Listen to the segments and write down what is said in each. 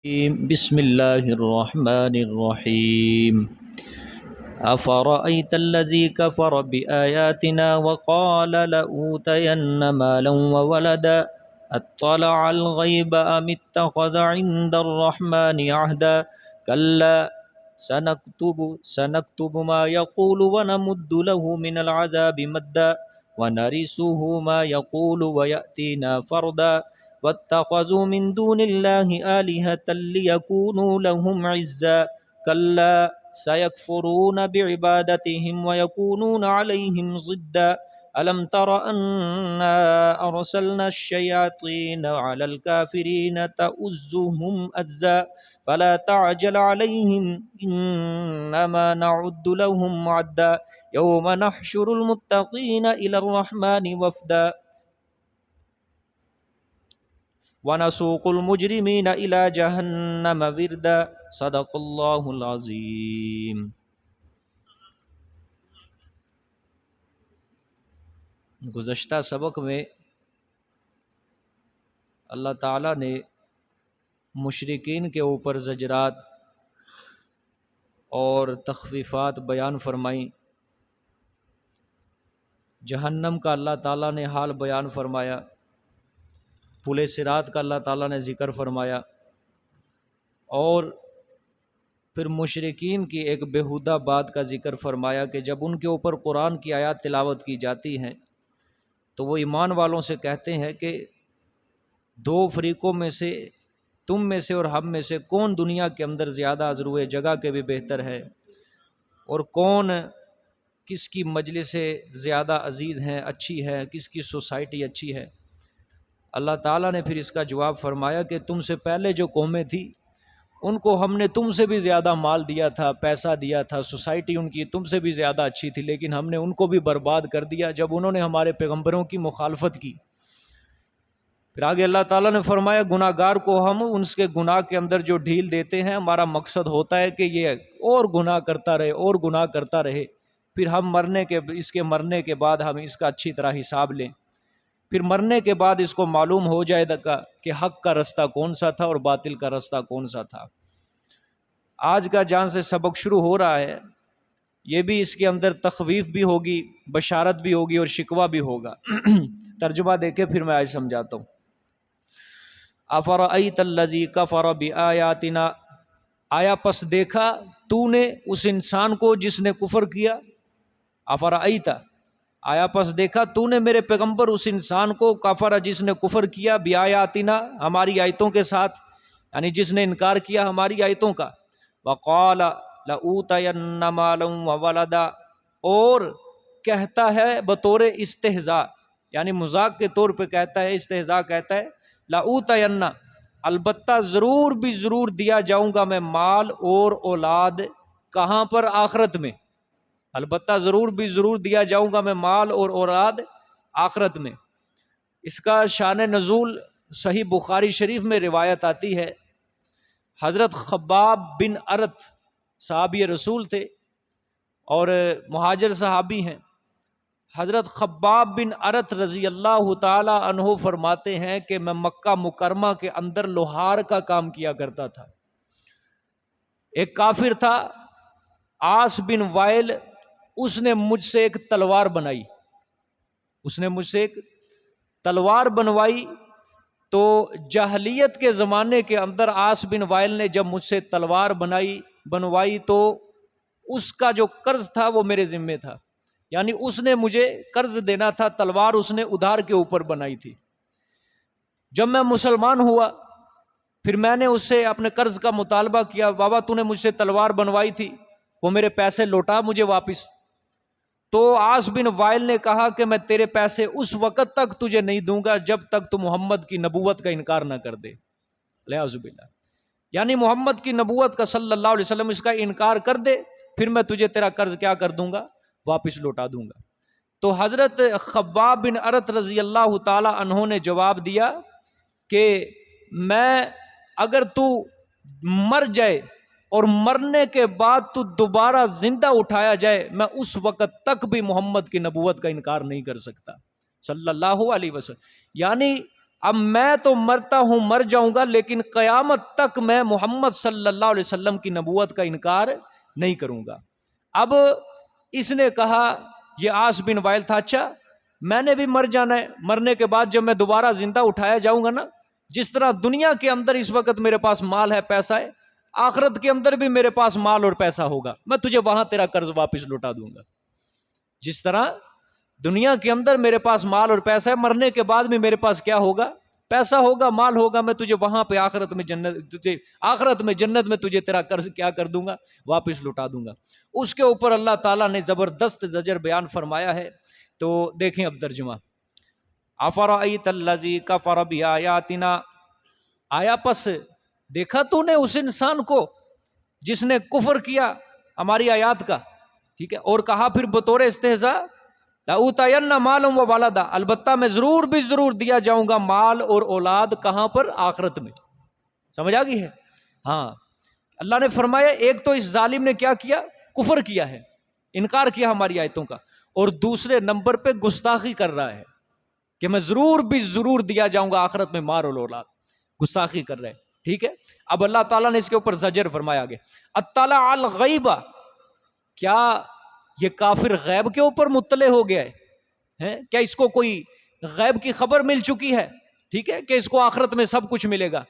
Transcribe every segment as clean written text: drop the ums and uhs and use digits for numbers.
بسم الله الرحمن الرحيم. أفرأيت الذي كفر بآياتنا وقال لأوتين مالا وولدا أطلع الغيب أم اتخذ عند الرحمن عهدا كلا سنكتب ما يقول ونمد له من العذاب مدا ونرثه ما يقول ويأتينا فردا واتخذوا من دون الله آلهة ليكونوا لهم عزا كلا سيكفرون بعبادتهم ويكونون عليهم ضدا ألم تر أنا أرسلنا الشياطين على الكافرين تؤزهم أزا فلا تعجل عليهم إنما نعد لهم عدا يوم نحشر المتقين إلى الرحمن وفدا وَنَسُوقُ الْمُجْرِمِينَ إِلَى جَهَنَّمَ وِرْدًا صدق اللہ العظیم۔ گزشتہ سبق میں اللہ تعالیٰ نے مشرکین کے اوپر زجرات اور تخفیفات بیان فرمائیں، جہنم کا اللہ تعالیٰ نے حال بیان فرمایا، پل صراط کا اللہ تعالیٰ نے ذکر فرمایا، اور پھر مشرکین کی ایک بیہودہ بات کا ذکر فرمایا کہ جب ان کے اوپر قرآن کی آیات تلاوت کی جاتی ہیں تو وہ ایمان والوں سے کہتے ہیں کہ دو فریقوں میں سے، تم میں سے اور ہم میں سے کون دنیا کے اندر زیادہ ازروئے جگہ کے بھی بہتر ہے، اور کون کس کی مجلس زیادہ عزیز ہیں، اچھی ہے، کس کی سوسائٹی اچھی ہے۔ اللہ تعالیٰ نے پھر اس کا جواب فرمایا کہ تم سے پہلے جو قومیں تھیں ان کو ہم نے تم سے بھی زیادہ مال دیا تھا، پیسہ دیا تھا، سوسائٹی ان کی تم سے بھی زیادہ اچھی تھی، لیکن ہم نے ان کو بھی برباد کر دیا جب انہوں نے ہمارے پیغمبروں کی مخالفت کی۔ پھر آگے اللہ تعالیٰ نے فرمایا گناہ گار کو ہم ان کے گناہ کے اندر جو ڈھیل دیتے ہیں، ہمارا مقصد ہوتا ہے کہ یہ اور گناہ کرتا رہے اور گناہ کرتا رہے، پھر ہم اس کے مرنے کے بعد ہم اس کا اچھی طرح حساب لیں، پھر مرنے کے بعد اس کو معلوم ہو جائے گا کہ حق کا رستہ کون سا تھا اور باطل کا رستہ کون سا تھا۔ آج کا جہاں سے سبق شروع ہو رہا ہے یہ بھی اس کے اندر تخویف بھی ہوگی، بشارت بھی ہوگی اور شکوہ بھی ہوگا۔ ترجمہ دیکھیں پھر میں آج سمجھاتا ہوں۔ افرأیت الذی کفر بآیاتنا، آیا پس دیکھا تو نے اس انسان کو جس نے کفر کیا، افرأیت آیا پس دیکھا تو نے میرے پیغمبر اس انسان کو، کفر جس نے کفر کیا، بآیاتنا ہماری آیتوں کے ساتھ، یعنی جس نے انکار کیا ہماری آیتوں کا، وقال لأوتین مالا وولدا، اور کہتا ہے بطور استہزاء، یعنی مذاق کے طور پہ کہتا ہے، استہزاء کہتا ہے، لأوتین البتہ ضرور بھی ضرور دیا جاؤں گا میں مال اور اولاد، کہاں پر؟ آخرت میں، البتہ ضرور بھی ضرور دیا جاؤں گا میں مال اور اولاد آخرت میں۔ اس کا شان نزول صحیح بخاری شریف میں روایت آتی ہے، حضرت خباب بن ارت صحابی رسول تھے اور مہاجر صحابی ہیں۔ حضرت خباب بن ارت رضی اللہ تعالی عنہ فرماتے ہیں کہ میں مکہ مکرمہ کے اندر لوہار کا کام کیا کرتا تھا۔ ایک کافر تھا عاص بن وائل، اس نے مجھ سے ایک تلوار بنائی، تلوار بنوائی، تو جاہلیت کے زمانے کے اندر عاص بن وائل نے جب مجھ سے تلوار بنوائی تو اس کا جو قرض تھا وہ میرے ذمے تھا، یعنی اس نے مجھے قرض دینا تھا، تلوار اس نے ادھار کے اوپر بنائی تھی۔ جب میں مسلمان ہوا پھر میں نے اس سے اپنے قرض کا مطالبہ کیا، بابا تو نے مجھ سے تلوار بنوائی تھی، وہ میرے پیسے لوٹا مجھے واپس۔ تو عاص بن وائل نے کہا کہ میں تیرے پیسے اس وقت تک تجھے نہیں دوں گا جب تک تو محمد کی نبوت کا انکار نہ کر دے، لعوذ باللہ، یعنی محمد کی نبوت کا صلی اللہ علیہ وسلم اس کا انکار کر دے، پھر میں تجھے تیرا قرض کیا کر دوں گا؟ واپس لوٹا دوں گا۔ تو حضرت خباب بن ارت رضی اللہ تعالی عنہ نے جواب دیا کہ میں اگر تو مر جائے اور مرنے کے بعد تو دوبارہ زندہ اٹھایا جائے، میں اس وقت تک بھی محمد کی نبوت کا انکار نہیں کر سکتا صلی اللہ علیہ وسلم۔ یعنی اب میں تو مرتا ہوں، مر جاؤں گا، لیکن قیامت تک میں محمد صلی اللہ علیہ وسلم کی نبوت کا انکار نہیں کروں گا۔ اب اس نے کہا، یہ عاص بن وائل تھا، اچھا میں نے بھی مر جانا ہے، مرنے کے بعد جب میں دوبارہ زندہ اٹھایا جاؤں گا نا، جس طرح دنیا کے اندر اس وقت میرے پاس مال ہے، پیسہ ہے، آخرت کے اندر بھی میرے پاس مال اور پیسہ ہوگا، میں تجھے وہاں تیرا قرض واپس لوٹا دوں گا۔ جس طرح دنیا کے اندر میرے پاس مال اور پیسہ ہے، مرنے کے بعد بھی میرے پاس کیا ہوگا؟ پیسہ ہوگا، مال ہوگا، میں تجھے وہاں پہ آخرت میں جنت میں تجھے تیرا قرض کیا کر دوں گا؟ واپس لوٹا دوں گا۔ اس کے اوپر اللہ تعالیٰ نے زبردست زجر بیان فرمایا ہے، تو دیکھیں اب ترجمہ۔ افرأیت الذی کفر بآیاتنا، آیا پس دیکھا تو نے اس انسان کو جس نے کفر کیا ہماری آیات کا، ٹھیک ہے، اور کہا پھر بطور استہزاء، لَأُوتَيَنَّ مَالًا وَوَلَدًا، البتہ میں ضرور بھی ضرور دیا جاؤں گا مال اور اولاد، کہاں پر؟ آخرت میں۔ سمجھ آ گئی ہے؟ ہاں، اللہ نے فرمایا ایک تو اس ظالم نے کیا کیا؟ کفر کیا ہے، انکار کیا ہماری آیتوں کا، اور دوسرے نمبر پہ گستاخی کر رہا ہے کہ میں ضرور بھی ضرور دیا جاؤں گا آخرت میں مال اور اولاد، گستاخی کر رہے ہیں، ٹھیک ہے۔ اب اللہ تعالیٰ نے اس کے اوپر زجر فرمایا آگے، اطلع الغیب، کیا یہ کافر غیب کے اوپر مطلع ہو گیا ہے؟ کیا اس کو کوئی غیب کی خبر مل چکی ہے، ٹھیک ہے، کہ اس کو آخرت میں سب کچھ ملے گا؟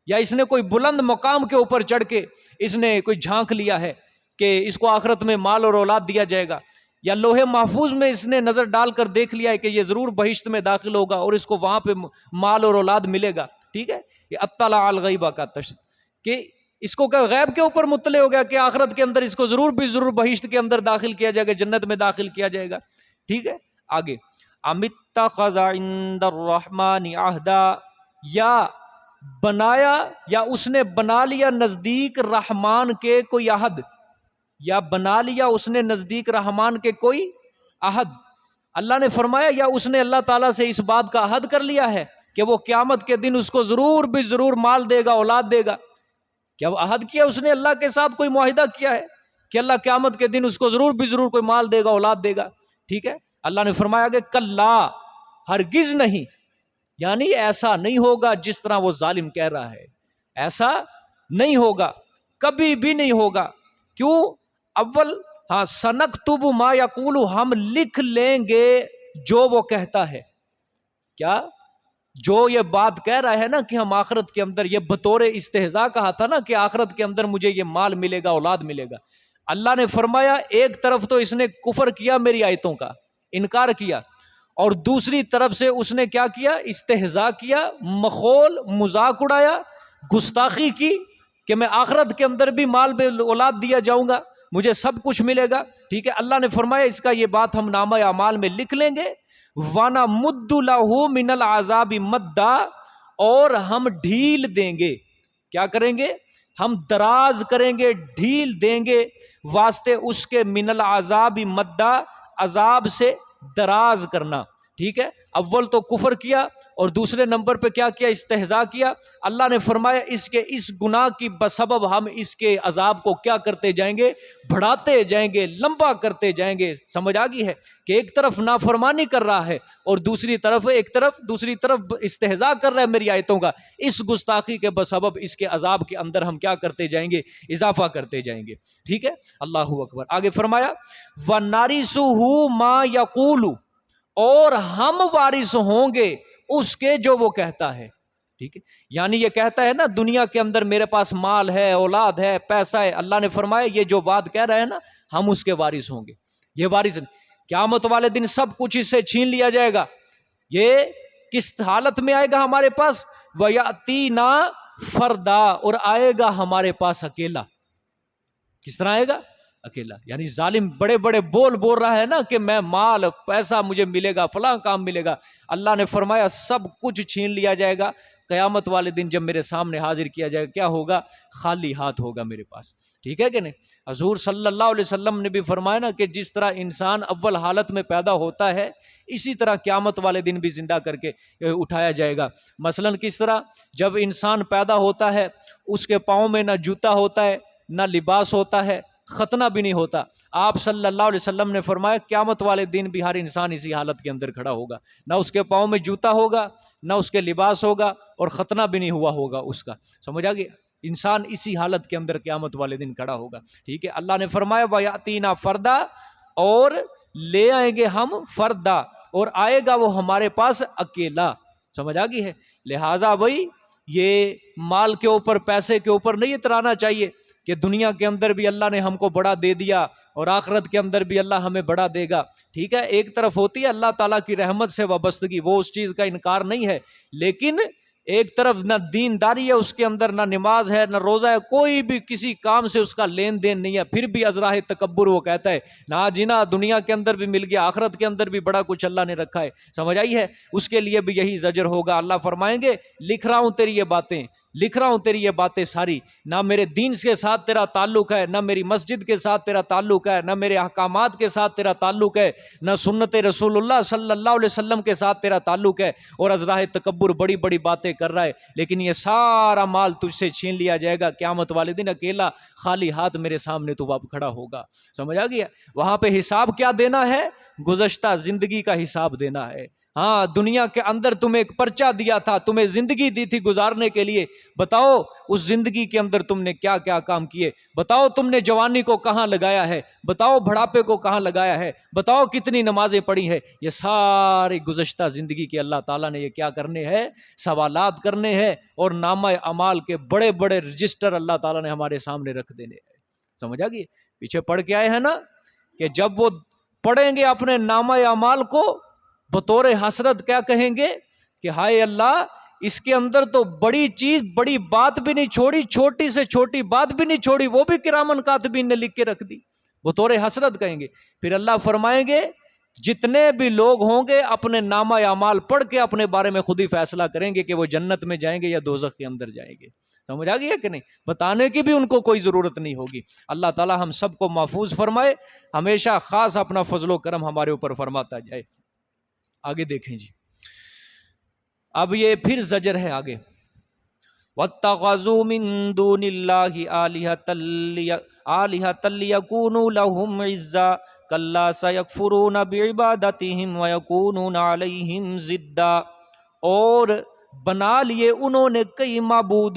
یا اس نے کوئی بلند مقام کے اوپر چڑھ کے اس نے کوئی جھانک لیا ہے کہ اس کو آخرت میں مال اور اولاد دیا جائے گا؟ یا لوح محفوظ میں اس نے نظر ڈال کر دیکھ لیا ہے کہ یہ ضرور بہشت میں داخل ہوگا اور اس کو وہاں پہ مال اور اولاد ملے گا، ٹھیک ہے؟ یہ اطلع الغیب کا تشدید، کہ اس کو غیب کے اوپر مطلع ہو گیا کہ آخرت کے اندر اس کو ضرور بھی ضرور بہشت کے اندر داخل کیا جائے گا، جنت میں داخل کیا جائے گا، ٹھیک ہے۔ آگے، ام اتخذ عند الرحمن عہدا، یا بنایا، یا اس نے بنا لیا نزدیک رحمان کے کوئی عہد، یا بنا لیا اس نے نزدیک رحمان کے کوئی عہد۔ اللہ نے فرمایا یا اس نے اللہ تعالیٰ سے اس بات کا عہد کر لیا ہے کہ وہ قیامت کے دن اس کو ضرور بھی ضرور مال دے گا، اولاد دے گا؟ کیا وہ عہد کیا اس نے اللہ کے ساتھ، کوئی معاہدہ کیا ہے کہ اللہ قیامت کے دن اس کو ضرور بھی ضرور کوئی مال دے گا، اولاد دے گا؟ ٹھیک ہے، اللہ نے فرمایا کہ کلا، ہرگز نہیں، یعنی ایسا نہیں ہوگا جس طرح وہ ظالم کہہ رہا ہے، ایسا نہیں ہوگا، کبھی بھی نہیں ہوگا۔ کیوں؟ اول، ہاں، سنکتب ما یقول، ہم لکھ لیں گے جو وہ کہتا ہے۔ کیا؟ جو یہ بات کہہ رہا ہے نا کہ ہم آخرت کے اندر، یہ بطور استہزاء کہا تھا نا کہ آخرت کے اندر مجھے یہ مال ملے گا، اولاد ملے گا، اللہ نے فرمایا ایک طرف تو اس نے کفر کیا، میری آیتوں کا انکار کیا، اور دوسری طرف سے اس نے کیا کیا؟ استہزاء کیا، مخول مذاق اڑایا، گستاخی کی کہ میں آخرت کے اندر بھی مال بے اولاد دیا جاؤں گا، مجھے سب کچھ ملے گا، ٹھیک ہے۔ اللہ نے فرمایا اس کا یہ بات ہم نامہ اعمال میں لکھ لیں گے، وَنَمُدُّ لَهُ مِنَ الْعَذَابِ مَدًّا، اور ہم ڈھیل دیں گے، کیا کریں گے؟ ہم دراز کریں گے، ڈھیل دیں گے واسطے اس کے، من العذاب مدّا، عذاب سے دراز کرنا، ٹھیک ہے۔ اول تو کفر کیا اور دوسرے نمبر پہ کیا کیا؟ استہزاء کیا۔ اللہ نے فرمایا اس گناہ کی بسبب ہم اس کے عذاب کو کیا کرتے جائیں گے؟ بڑھاتے جائیں گے، لمبا کرتے جائیں گے۔ سمجھ آ گئی ہے کہ ایک طرف نافرمانی کر رہا ہے اور دوسری طرف استہزاء کر رہا ہے میری آیتوں کا، اس گستاخی کے بسبب اس کے عذاب کے اندر ہم کیا کرتے جائیں گے؟ اضافہ کرتے جائیں گے، ٹھیک ہے۔ اللہ اکبر۔ آگے فرمایا وَنَرِثُهُ مَا يَقُولُ، اور ہم وارث ہوں گے اس کے جو وہ کہتا ہے، ٹھیک ہے۔ یعنی یہ کہتا ہے نا دنیا کے اندر میرے پاس مال ہے، اولاد ہے، پیسہ ہے، اللہ نے فرمایا یہ جو بات کہہ رہے ہیں نا ہم اس کے وارث ہوں گے۔ یہ وارث قیامت والے دن سب کچھ اس سے چھین لیا جائے گا۔ یہ کس حالت میں آئے گا ہمارے پاس؟ وَيَأْتِينَا فَرْدًا، اور آئے گا ہمارے پاس اکیلا۔ کس طرح آئے گا؟ اکیلا۔ یعنی ظالم بڑے بڑے بول رہا ہے نا کہ میں مال پیسہ مجھے ملے گا، فلاں کام ملے گا، اللہ نے فرمایا سب کچھ چھین لیا جائے گا۔ قیامت والے دن جب میرے سامنے حاضر کیا جائے گا کیا ہوگا؟ خالی ہاتھ ہوگا میرے پاس، ٹھیک ہے کہ نہیں؟ حضور صلی اللہ علیہ وسلم نے بھی فرمایا نا کہ جس طرح انسان اول حالت میں پیدا ہوتا ہے اسی طرح قیامت والے دن بھی زندہ کر کے اٹھایا جائے گا۔ مثلا کس طرح؟ جب انسان پیدا ہوتا ہے اس کے پاؤں میں نہ جوتا ہوتا ہے، نہ لباس ہوتا ہے، ختنہ بھی نہیں ہوتا۔ آپ صلی اللہ علیہ وسلم نے فرمایا قیامت والے دن بھی ہر انسان اسی حالت کے اندر کھڑا ہوگا، نہ اس کے پاؤں میں جوتا ہوگا، نہ اس کے لباس ہوگا، اور ختنہ بھی نہیں ہوا ہوگا اس کا، سمجھ آ گیا؟ انسان اسی حالت کے اندر قیامت والے دن کھڑا ہوگا، ٹھیک ہے؟ اللہ نے فرمایا وَيَأْتِينَا فَرْدًا، اور لے آئیں گے ہم فردا، اور آئے گا وہ ہمارے پاس اکیلا، سمجھ آ گئی ہے؟ لہٰذا بھائی یہ مال کے اوپر، پیسے کے اوپر نہیں اترانا چاہیے کہ دنیا کے اندر بھی اللہ نے ہم کو بڑا دے دیا اور آخرت کے اندر بھی اللہ ہمیں بڑا دے گا، ٹھیک ہے؟ ایک طرف ہوتی ہے اللہ تعالیٰ کی رحمت سے وابستگی، وہ اس چیز کا انکار نہیں ہے، لیکن ایک طرف نہ دینداری ہے اس کے اندر، نہ نماز ہے، نہ روزہ ہے، کوئی بھی کسی کام سے اس کا لین دین نہیں ہے، پھر بھی ازراہ تکبر وہ کہتا ہے نا جنا دنیا کے اندر بھی مل گیا، آخرت کے اندر بھی بڑا کچھ اللہ نے رکھا ہے، سمجھ آئی ہے؟ اس کے لیے بھی یہی زجر ہوگا۔ اللہ فرمائیں گے لکھ رہا ہوں تیری یہ باتیں، لکھ رہا ہوں تیری یہ باتیں ساری، نہ میرے دین کے ساتھ تیرا تعلق ہے، نہ میری مسجد کے ساتھ تیرا تعلق ہے، نہ میرے احکامات کے ساتھ تیرا تعلق ہے، نہ سنت رسول اللہ صلی اللہ علیہ وسلم کے ساتھ تیرا تعلق ہے، اور ازراہ تکبر بڑی بڑی باتیں کر رہا ہے، لیکن یہ سارا مال تجھ سے چھین لیا جائے گا قیامت والے دن، اکیلا خالی ہاتھ میرے سامنے تو اب کھڑا ہوگا، سمجھ آ گیا؟ وہاں پہ حساب کیا دینا ہے؟ گزشتہ زندگی کا حساب دینا ہے۔ ہاں دنیا کے اندر تمہیں ایک پرچہ دیا تھا، تمہیں زندگی دی تھی گزارنے کے لیے، بتاؤ اس زندگی کے اندر تم نے کیا کیا کام کیے، بتاؤ تم نے جوانی کو کہاں لگایا ہے، بتاؤ بڑھاپے کو کہاں لگایا ہے، بتاؤ کتنی نمازیں پڑھی ہے، یہ ساری گزشتہ زندگی کے اللہ تعالیٰ نے یہ کیا کرنے ہیں؟ سوالات کرنے ہیں، اور نامہ اعمال کے بڑے بڑے رجسٹر اللہ تعالیٰ نے ہمارے سامنے رکھ دینے ہیں، سمجھ آ گئی؟ پیچھے پڑھ کے آئے ہیں نا کہ جب وہ پڑھیں گے اپنے نامہ اعمال کو بطور حسرت کیا کہیں گے کہ ہائے اللہ اس کے اندر تو بڑی چیز، بڑی بات بھی نہیں چھوڑی، چھوٹی سے چھوٹی بات بھی نہیں چھوڑی، وہ بھی کرامن کاتبین نے لکھ کے رکھ دی، بطور حسرت کہیں گے۔ پھر اللہ فرمائیں گے جتنے بھی لوگ ہوں گے اپنے نامہ اعمال پڑھ کے اپنے بارے میں خود ہی فیصلہ کریں گے کہ وہ جنت میں جائیں گے یا دوزخ کے اندر جائیں گے، سمجھ آ گئی ہے کہ نہیں؟ بتانے کی بھی ان کو کوئی ضرورت نہیں ہوگی۔ اللہ تعالی ہم سب کو محفوظ فرمائے، ہمیشہ خاص اپنا فضل و کرم ہمارے اوپر فرماتا جائے۔ آگے دیکھیں جی، اب یہ پھر زجر ہے آگے، وَاتَّخَذُوا مِن دُونِ اللَّهِ آلِهَةً لِيَكُونُوا لَهُمْ عِزًّا كَلَّا سَيَكْفُرُونَ بِعِبَادَتِهِمْ وَيَكُونُونَ عَلَيْهِمْ ضِدًّا، اور بنا لیے انہوں نے کئی معبود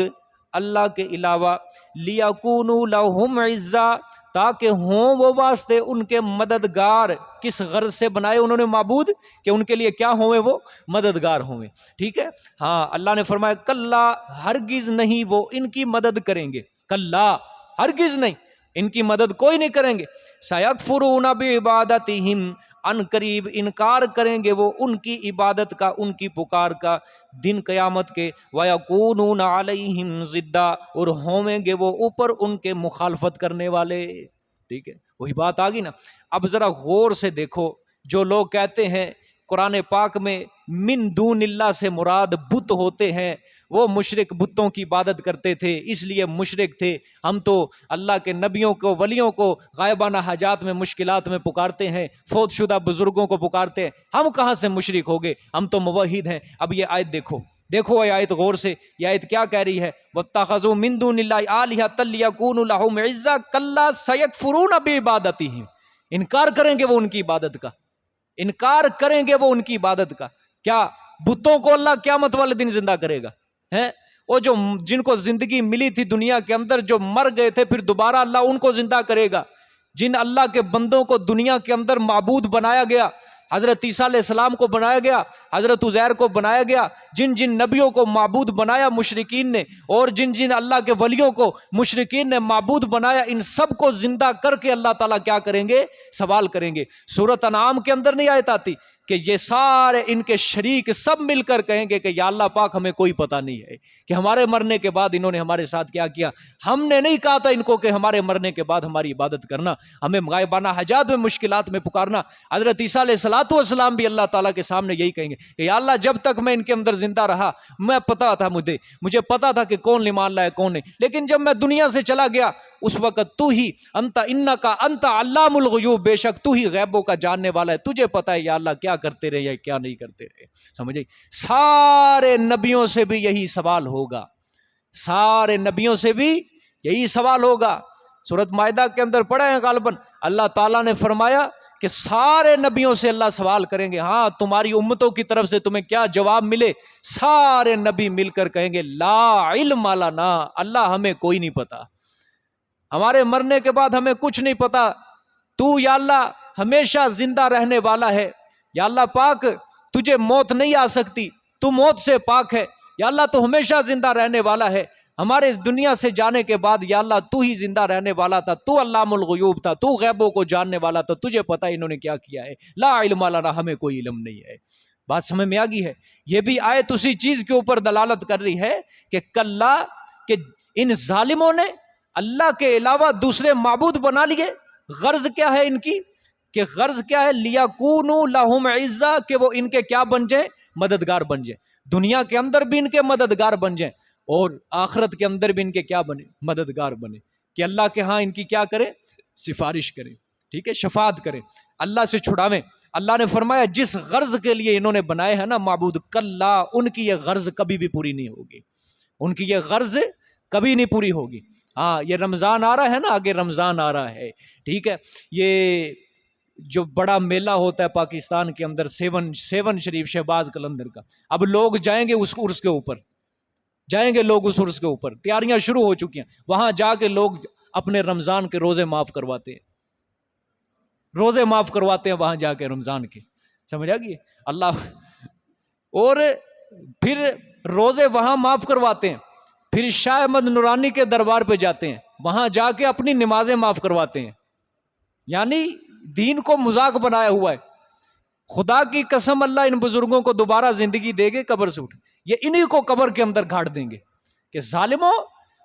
اللہ کے علاوہ، لِيَكُونُوا لَهُمْ عِزًّا، تاکہ ہوں وہ واسطے ان کے مددگار۔ کس غرض سے بنائے انہوں نے معبود؟ کہ ان کے لیے کیا ہوئے؟ وہ مددگار ہوئے، ٹھیک ہے؟ ہاں اللہ نے فرمایا کلا، ہرگز نہیں وہ ان کی مدد کریں گے، کلا ہرگز نہیں ان کی مدد کوئی نہیں کریں گے، سیکفرون بعبادتہم، ان قریب انکار کریں گے وہ ان کی عبادت کا، ان کی پکار کا دن قیامت کے، وَيَكُونُونَ عَلَيْهِمْ ضِدًّا، اور ہویں گے وہ اوپر ان کے مخالفت کرنے والے، ٹھیک ہے؟ وہی بات آگی نا۔ اب ذرا غور سے دیکھو، جو لوگ کہتے ہیں قرآن پاک میں من دون اللہ سے مراد بت ہوتے ہیں، وہ مشرک بتوں کی عبادت کرتے تھے اس لیے مشرک تھے، ہم تو اللہ کے نبیوں کو، ولیوں کو غائبانہ حاجات میں، مشکلات میں پکارتے ہیں، فوت شدہ بزرگوں کو پکارتے ہیں، ہم کہاں سے مشرک ہو گئے؟ ہم تو موحد ہیں۔ اب یہ آیت دیکھو، دیکھو یہ آیت غور سے، یہ آیت کیا کہہ رہی ہے؟ وَاتَّخَذُوا مِن دُونِ اللَّهِ آلِهَةً لِيَكُونُوا لَهُمْ عِزًّا كَلَّا سَيَكْفُرُونَ بِعِبَادَتِهِمْ، انکار کریں گے وہ ان کی عبادت کا، انکار کریں گے وہ ان کی عبادت کا۔ کیا بتوں کو اللہ قیامت والے دن زندہ کرے گا؟ ہیں وہ جو جن کو زندگی ملی تھی دنیا کے اندر، جو مر گئے تھے، پھر دوبارہ اللہ ان کو زندہ کرے گا۔ جن اللہ کے بندوں کو دنیا کے اندر معبود بنایا گیا، حضرت عیسیٰ علیہ السلام کو بنایا گیا، حضرت عزیر کو بنایا گیا، جن جن نبیوں کو معبود بنایا مشرکین نے، اور جن جن اللہ کے ولیوں کو مشرکین نے معبود بنایا، ان سب کو زندہ کر کے اللہ تعالیٰ کیا کریں گے؟ سوال کریں گے۔ سورۃ انعام کے اندر نہیں آیت آتی کہ یہ سارے ان کے شریک سب مل کر کہیں گے کہ یا اللہ پاک ہمیں کوئی پتہ نہیں ہے کہ ہمارے مرنے کے بعد انہوں نے ہمارے ساتھ کیا کیا، ہم نے نہیں کہا تھا ان کو کہ ہمارے مرنے کے بعد ہماری عبادت کرنا، ہمیں غائبانہ حاجات میں، مشکلات میں پکارنا۔ حضرت عیسیٰ علیہ السلام بھی اللہ تعالیٰ کے سامنے یہی کہیں گے کہ یا اللہ جب تک میں ان کے اندر زندہ رہا، میں پتا تھا، مجھے پتا تھا کہ کون ایمان لائے کون نہیں، لیکن جب میں دنیا سے چلا گیا اس وقت تو ہی انت علام الغیوب، بے شک تو ہی غیبوں کا جاننے والا ہے، تجھے پتا ہے یا اللہ کیا کرتے رہے یا کیا نہیں کرتے رہے۔ سمجھے؟ سارے نبیوں سے بھی یہی سوال ہوگا، سارے نبیوں سے بھی یہی سوال ہوگا۔ سورۃ مائدہ کے اندر پڑھے ہیں غالباً، اللہ تعالیٰ نے فرمایا کہ سارے نبیوں سے اللہ سوال کریں گے، ہاں تمہاری امتوں کی طرف سے تمہیں کیا جواب ملے؟ سارے نبی مل کر کہیں گے لا علم لنا، اللہ ہمیں کوئی نہیں پتا، ہمارے مرنے کے بعد ہمیں کچھ نہیں پتا، تو یا اللہ ہمیشہ زندہ رہنے والا ہے، یا اللہ پاک تجھے موت نہیں آ سکتی، تو موت سے پاک ہے، یا اللہ تو ہمیشہ زندہ رہنے والا ہے، ہمارے دنیا سے جانے کے بعد یا اللہ تو ہی زندہ رہنے والا تھا، تو علام الغیوب تھا، تو غیبوں کو جاننے والا تھا، تجھے پتا انہوں نے کیا کیا ہے، لا علم لنا، ہمیں کوئی علم نہیں ہے۔ بات سمجھ میں آ گئی ہے؟ یہ بھی آیت اسی چیز کے اوپر دلالت کر رہی ہے کہ کلا کہ ان ظالموں نے اللہ کے علاوہ دوسرے معبود بنا لیے۔ غرض کیا ہے ان کی؟ کہ غرض کیا ہے؟ لیکونوا لہم عزا، کہ وہ ان کے کیا بن جائیں؟ مددگار بن جائیں، دنیا کے اندر بھی ان کے مددگار بن جائیں اور آخرت کے اندر بھی ان کے کیا بنے؟ مددگار بنے، کہ اللہ کے ہاں ان کی کیا کریں؟ سفارش کریں، ٹھیک ہے، شفاعت کریں، اللہ سے چھڑاویں۔ اللہ نے فرمایا جس غرض کے لیے انہوں نے بنائے ہیں نا معبود، کلا، ان کی یہ غرض کبھی بھی پوری نہیں ہوگی، ان کی یہ غرض کبھی نہیں پوری ہوگی۔ ہاں یہ رمضان آ رہا ہے نا، آگے رمضان آ رہا ہے، ٹھیک ہے، یہ جو بڑا میلہ ہوتا ہے پاکستان کے اندر، سیون شریف شہباز قلندر کا، اب لوگ جائیں گے اس عرس کے اوپر، جائیں گے لوگ اس عرس کے اوپر، تیاریاں شروع ہو چکی ہیں، وہاں جا کے لوگ اپنے رمضان کے روزے معاف کرواتے ہیں، روزے معاف کرواتے ہیں وہاں جا کے رمضان کے، سمجھ آ گئی اللہ، اور پھر روزے وہاں معاف کرواتے ہیں، پھر شاہ احمد نورانی کے دربار پہ جاتے ہیں، وہاں جا کے اپنی نمازیں معاف کرواتے ہیں، یعنی دین کو مذاق بنایا ہوا ہے۔ خدا کی قسم اللہ ان بزرگوں کو دوبارہ زندگی دے گے قبر سے اٹھ، یہ انہی کو قبر کے اندر گھاڑ دیں گے کہ ظالموں،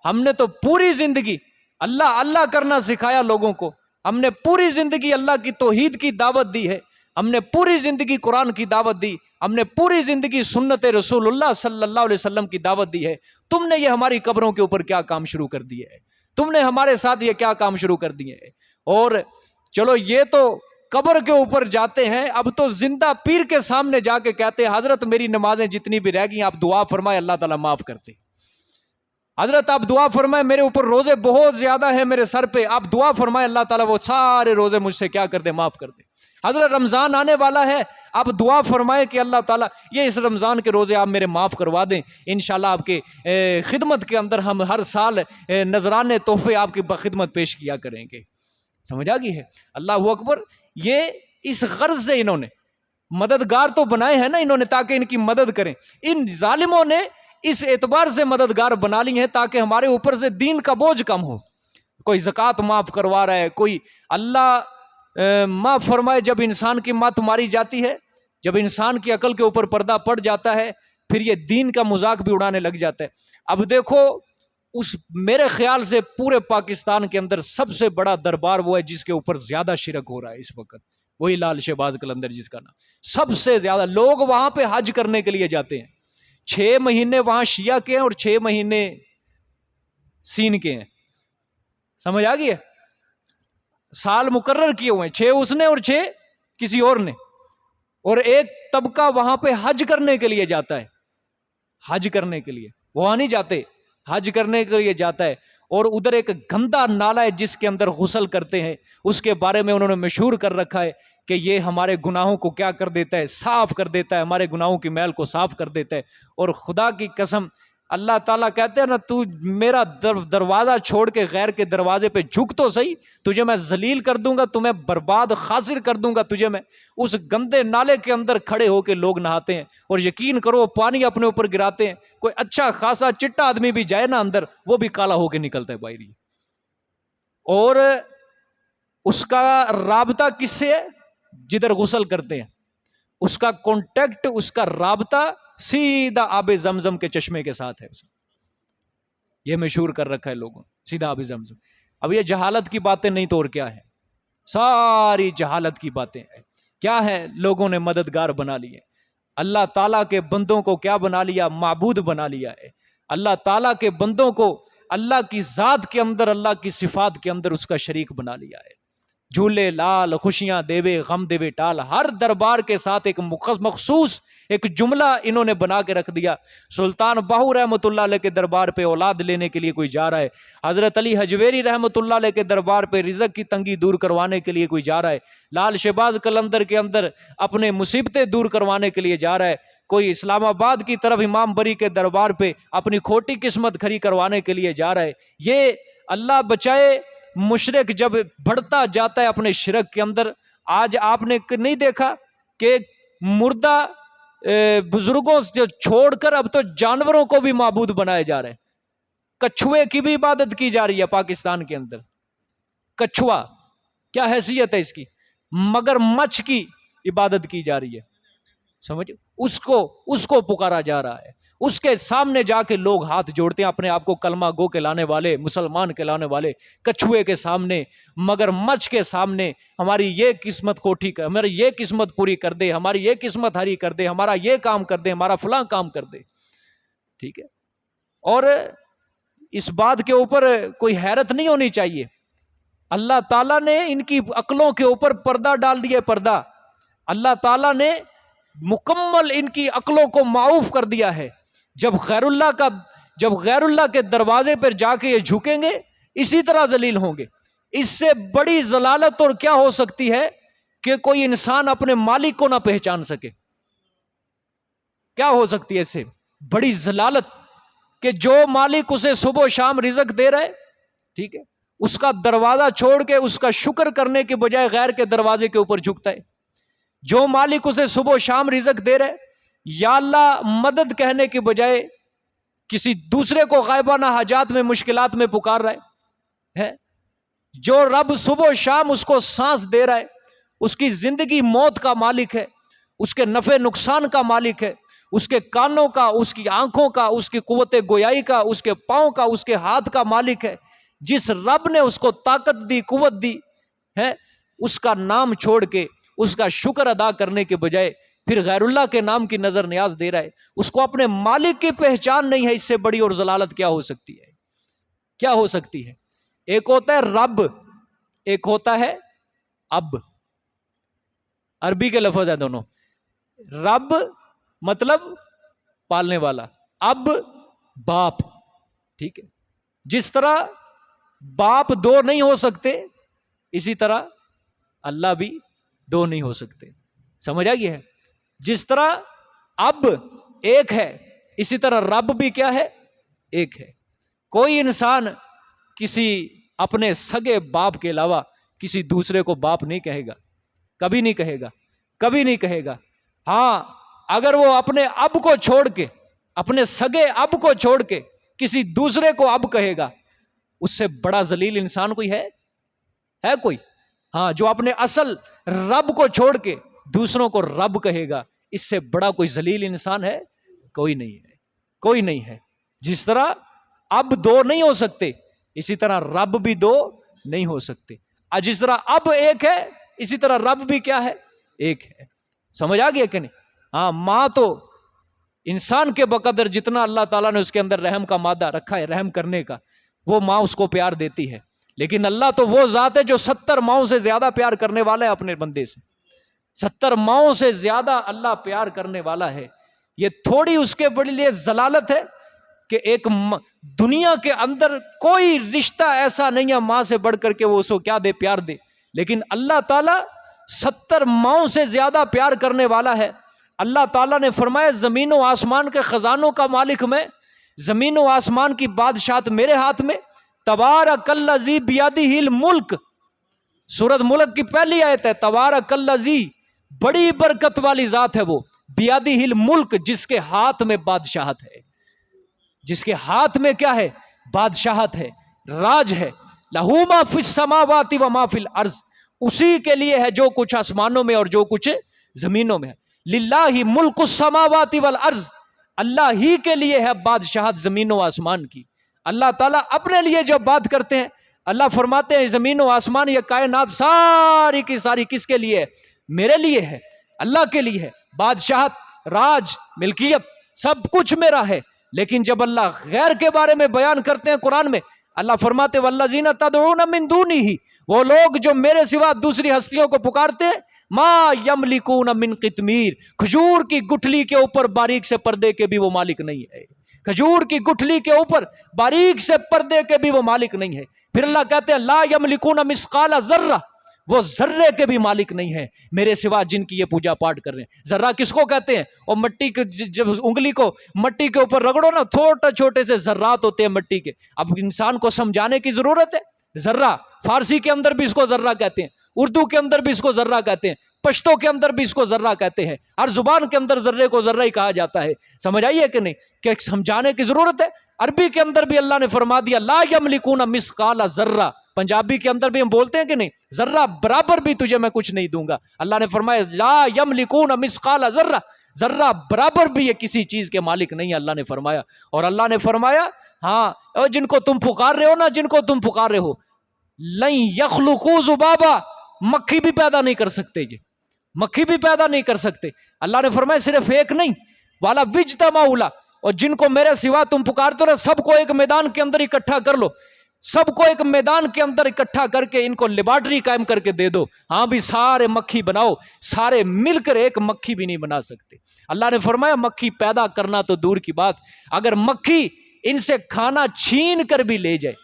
ہم نے تو پوری زندگی اللہ اللہ کرنا سکھایا لوگوں کو، ہم نے پوری زندگی اللہ کی توحید کی دعوت دی ہے، ہم نے پوری زندگی قرآن کی دعوت دی، ہم نے پوری زندگی سنت رسول اللہ صلی اللہ علیہ وسلم کی دعوت دی ہے، تم نے یہ ہماری قبروں کے اوپر کیا کام شروع کر دیے ہے، تم نے ہمارے ساتھ یہ کیا کام شروع کر دیے ہے۔ اور چلو یہ تو قبر کے اوپر جاتے ہیں، اب تو زندہ پیر کے سامنے جا کے کہتے ہیں حضرت میری نمازیں جتنی بھی رہ گئی آپ دعا فرمائے اللہ تعالیٰ معاف کرتے، حضرت آپ دعا فرمائے میرے اوپر روزے بہت زیادہ ہیں میرے سر پہ، آپ دعا فرمائے اللہ تعالیٰ وہ سارے روزے مجھ سے کیا کر دے؟ معاف کر دے۔ حضرت رمضان آنے والا ہے، آپ دعا فرمائے کہ اللہ تعالیٰ یہ اس رمضان کے روزے آپ میرے معاف کروا دیں، انشاءاللہ آپ کے خدمت کے اندر ہم ہر سال نذرانے تحفے آپ کی خدمت پیش کیا کریں گے۔ سمجھ آ گئی ہے؟ اللہ اکبر۔ یہ اس غرض سے انہوں نے مددگار تو بنائے ہیں نا انہوں نے، تاکہ ان کی مدد کریں، ان ظالموں نے اس اعتبار سے مددگار بنا لی ہیں تاکہ ہمارے اوپر سے دین کا بوجھ کم ہو، کوئی زکوٰۃ معاف کروا رہا ہے، کوئی اللہ معاف فرمائے جب انسان کی ماں ماری جاتی ہے، جب انسان کی عقل کے اوپر پردہ پڑ جاتا ہے پھر یہ دین کا مذاق بھی اڑانے لگ جاتا ہے۔ اب دیکھو اس میرے خیال سے پورے پاکستان کے اندر سب سے بڑا دربار وہ ہے جس کے اوپر زیادہ شرک ہو رہا ہے اس وقت، وہی لال شہباز قلندر جس کا نام، سب سے زیادہ لوگ وہاں پہ حج کرنے کے لیے جاتے ہیں، 6 مہینے وہاں شیعہ کے ہیں اور 6 مہینے سین کے ہیں، سمجھ آ گئی ہے؟ سال مقرر کیے ہوئے ہیں، 6 اس نے اور 6 کسی اور نے، اور ایک طبقہ وہاں پہ حج کرنے کے لیے جاتا ہے، حج کرنے کے لیے وہاں نہیں جاتے، حج کرنے کے لیے جاتا ہے، اور ادھر ایک گندا نالا ہے جس کے اندر غسل کرتے ہیں، اس کے بارے میں انہوں نے مشہور کر رکھا ہے کہ یہ ہمارے گناہوں کو کیا کر دیتا ہے؟ صاف کر دیتا ہے، ہمارے گناہوں کی میل کو صاف کر دیتا ہے۔ اور خدا کی قسم اللہ تعالیٰ کہتے ہیں نا، تو میرا دروازہ چھوڑ کے غیر کے دروازے پہ جھک تو صحیح، تجھے میں ذلیل کر دوں گا، تمہیں برباد خاسر کر دوں گا تجھے میں۔ اس گندے نالے کے اندر کھڑے ہو کے لوگ نہاتے ہیں، اور یقین کرو پانی اپنے اوپر گراتے ہیں، کوئی اچھا خاصا چٹا آدمی بھی جائے نا اندر وہ بھی کالا ہو کے نکلتا ہے باہر۔ اور اس کا رابطہ کس سے ہے؟ جدھر غسل کرتے ہیں اس کا کانٹیکٹ، اس کا رابطہ سیدھا آب زمزم کے چشمے کے ساتھ ہے، یہ مشہور کر رکھا ہے لوگوں، سیدھا آب زمزم۔ اب یہ جہالت کی باتیں نہیں تو اور کیا ہے؟ ساری جہالت کی باتیں ہیں۔ کیا ہے؟ لوگوں نے مددگار بنا لیے، اللہ تعالیٰ کے بندوں کو کیا بنا لیا؟ معبود بنا لیا ہے۔ اللہ تعالیٰ کے بندوں کو اللہ کی ذات کے اندر، اللہ کی صفات کے اندر اس کا شریک بنا لیا ہے۔ جھولے لال خوشیاں دیوے غم دیوے ٹال، ہر دربار کے ساتھ ایک مخصوص ایک جملہ انہوں نے بنا کے رکھ دیا. سلطان باہو رحمۃ اللہ علیہ کے دربار پہ اولاد لینے کے لیے کوئی جا رہا ہے، حضرت علی حجویری رحمۃ اللہ علیہ کے دربار پہ رزق کی تنگی دور کروانے کے لیے کوئی جا رہا ہے، لال شہباز قلندر کے اندر اپنے مصیبتیں دور کروانے کے لیے جا رہا ہے، کوئی اسلام آباد کی طرف امام بری کے دربار پہ اپنی کھوٹی قسمت کھڑی کروانے کے لیے جا رہا ہے. یہ اللہ بچائے مشرک جب بڑھتا جاتا ہے اپنے شرک کے اندر. آج آپ نے نہیں دیکھا کہ مردہ بزرگوں سے چھوڑ کر اب تو جانوروں کو بھی معبود بنائے جا رہے ہیں. کچھوے کی بھی عبادت کی جا رہی ہے پاکستان کے اندر. کچھوا کیا حیثیت ہے اس کی؟ مگر مچھ کی عبادت کی جا رہی ہے. سمجھ، اس کو پکارا جا رہا ہے. اس کے سامنے جا کے لوگ ہاتھ جوڑتے ہیں اپنے آپ کو کلمہ گو کہلانے والے، مسلمان کہلانے والے. کچھوے کے سامنے، مگر مچھ کے سامنے ہماری یہ قسمت کوٹھی کر، ہماری یہ قسمت پوری کر دے، ہماری یہ قسمت ہری کر دے، ہمارا یہ کام کر دے، ہمارا فلاں کام کر دے. ٹھیک ہے. اور اس بات کے اوپر کوئی حیرت نہیں ہونی چاہیے. اللہ تعالیٰ نے ان کی عقلوں کے اوپر پردہ ڈال دیا. پردہ اللہ تعالیٰ نے مکمل ان کی عقلوں کو معاف کر دیا ہے. جب غیر اللہ کے دروازے پر جا کے یہ جھکیں گے اسی طرح ذلیل ہوں گے. اس سے بڑی ضلالت اور کیا ہو سکتی ہے کہ کوئی انسان اپنے مالک کو نہ پہچان سکے؟ کیا ہو سکتی ہے اس سے بڑی ضلالت کہ جو مالک اسے صبح و شام رزق دے رہا ہے، ٹھیک ہے، اس کا دروازہ چھوڑ کے اس کا شکر کرنے کے بجائے غیر کے دروازے کے اوپر جھکتا ہے. جو مالک اسے صبح و شام رزق دے رہے، یا اللہ مدد کہنے کے بجائے کسی دوسرے کو غائبانہ حاجات میں مشکلات میں پکار رہا ہے. جو رب صبح و شام اس کو سانس دے رہا ہے، اس کی زندگی موت کا مالک ہے، اس کے نفع نقصان کا مالک ہے، اس کے کانوں کا، اس کی آنکھوں کا، اس کی قوت گویائی کا، اس کے پاؤں کا، اس کے ہاتھ کا مالک ہے. جس رب نے اس کو طاقت دی، قوت دی ہے، اس کا نام چھوڑ کے اس کا شکر ادا کرنے کے بجائے پھر غیر اللہ کے نام کی نظر نیاز دے رہا ہے. اس کو اپنے مالک کی پہچان نہیں ہے. اس سے بڑی اور ضلالت کیا ہو سکتی ہے؟ کیا ہو سکتی ہے؟ ایک ہوتا ہے رب، ایک ہوتا ہے اب. عربی کے لفظ ہے دونوں. رب مطلب پالنے والا، اب باپ. ٹھیک ہے. جس طرح باپ دو نہیں ہو سکتے، اسی طرح اللہ بھی دو نہیں ہو سکتے. سمجھ آ گئی ہے؟ جس طرح اب ایک ہے، اسی طرح رب بھی کیا ہے؟ ایک ہے. کوئی انسان کسی اپنے سگے باپ کے علاوہ کسی دوسرے کو باپ نہیں کہے گا. کبھی نہیں کہے گا، کبھی نہیں کہے گا. ہاں، اگر وہ اپنے اب کو چھوڑ کے، اپنے سگے اب کو چھوڑ کے کسی دوسرے کو اب کہے گا، اس سے بڑا ذلیل انسان کوئی ہے کوئی؟ ہاں، جو اپنے اصل رب کو چھوڑ کے دوسروں کو رب کہے گا، اس سے بڑا کوئی ذلیل انسان ہے؟ کوئی نہیں ہے، کوئی نہیں ہے. جس طرح اب دو نہیں ہو سکتے، اسی طرح رب بھی دو نہیں ہو سکتے. جس طرح اب ایک ہے، اسی طرح رب بھی کیا ہے؟ ایک ہے. سمجھ آ گیا کہ نہیں؟ ہاں، ماں تو انسان کے بقدر جتنا اللہ تعالیٰ نے اس کے اندر رحم کا مادہ رکھا ہے، رحم کرنے کا، وہ ماں اس کو پیار دیتی ہے. لیکن اللہ تو وہ ذات ہے جو 70 ماؤں سے زیادہ پیار کرنے والا ہے اپنے بندے سے. 70 ماؤں سے زیادہ اللہ پیار کرنے والا ہے. یہ تھوڑی اس کے بڑے لیے ضلالت ہے کہ ایک دنیا کے اندر کوئی رشتہ ایسا نہیں ہے ماں سے بڑھ کر کے وہ اس کو کیا دے، پیار دے. لیکن اللہ تعالیٰ 70 ماؤں سے زیادہ پیار کرنے والا ہے. اللہ تعالیٰ نے فرمایا زمین و آسمان کے خزانوں کا مالک میں، زمین و آسمان کی بادشاہت میرے ہاتھ میں. تبارک الذی بیدہ الملک، سورۃ ملک کی پہلی آیت ہے. تبارک الذی، بڑی برکت والی ذات ہے وہ، بیدہ الملک، جس کے ہاتھ میں بادشاہت ہے. جس کے ہاتھ میں کیا ہے؟ بادشاہت ہے، راج ہے. لہو ما فی السماوات و ما فی الارض، اسی کے لیے ہے جو کچھ آسمانوں میں اور جو کچھ زمینوں میں ہے. للہ ملک السماوات والارض، اللہ ہی کے لیے ہے بادشاہت زمین و آسمان کی. اللہ تعالیٰ اپنے لیے جب بات کرتے ہیں، اللہ فرماتے ہیں زمین و آسمان، یہ کائنات ساری کی ساری کس کے لیے ہے؟ میرے لیے ہے، اللہ کے لیے ہے. بادشاہت، راج، ملکیت سب کچھ میرا ہے. لیکن جب اللہ غیر کے بارے میں بیان کرتے ہیں قرآن میں، اللہ فرماتے والذین تدعون من دونہ، وہ لوگ جو میرے سوا دوسری ہستیوں کو پکارتے ما یملکون من قطمیر، کھجور کی گٹھلی کے اوپر باریک سے پردے کے بھی وہ مالک نہیں ہے، کھجور کی گٹھلی کے اوپر باریک سے پردے کے بھی وہ مالک نہیں ہے۔ پھر اللہ کہتے ہیں لا یملکون مثقال ذرہ، وہ ذرے کے بھی مالک نہیں ہے میرے سوا جن کی یہ پوجا پاٹ کر رہے ہیں۔ ذرہ کس کو کہتے ہیں؟ اور مٹی کے جب انگلی کو مٹی کے اوپر رگڑو نا، چھوٹے سے ذرات ہوتے ہیں مٹی کے۔ اب انسان کو سمجھانے کی ضرورت ہے۔ ذرہ فارسی کے اندر بھی اس کو ذرہ کہتے ہیں، اردو کے اندر بھی اس کو ذرہ کہتے ہیں، پشتو کے اندر بھی اس کو ذرہ کہتے ہیں، ہر زبان کے اندر ذرے کو ذرہ ہی کہا جاتا ہے۔ سمجھ آئیے کہ نہیں کہ سمجھانے کی ضرورت ہے۔ عربی کے اندر بھی اللہ نے فرما دیا لا یملکون مثقال ذرہ، پنجابی کے اندر بھی ہم بولتے ہیں کہ نہیں، ذرہ برابر بھی تجھے میں کچھ نہیں دوں گا۔ اللہ نے فرمایا لا یملکون مثقال ذرہ، ذرہ برابر بھی یہ کسی چیز کے مالک نہیں ہے، اللہ نے فرمایا۔ اور اللہ نے فرمایا ہاں جن کو تم پکار رہے ہو نا، جن کو تم پکار رہے ہو، لن یخلقوا ذبابا، مکھی بھی پیدا نہیں کر سکتے، یہ مکھی بھی پیدا نہیں کر سکتے۔ اللہ نے فرمایا صرف ایک نہیں، والا وجتمعوا له، اور جن کو میرے سوا تم پکارتے ہو سب کو ایک میدان کے اندر اکٹھا کر لو، سب کو ایک میدان کے اندر اکٹھا کر کے ان کو لیبارٹری قائم کر کے دے دو، ہاں بھی سارے مکھی بناؤ، سارے مل کر ایک مکھی بھی نہیں بنا سکتے۔ اللہ نے فرمایا مکھی پیدا کرنا تو دور کی بات، اگر مکھی ان سے کھانا چھین کر بھی لے جائے،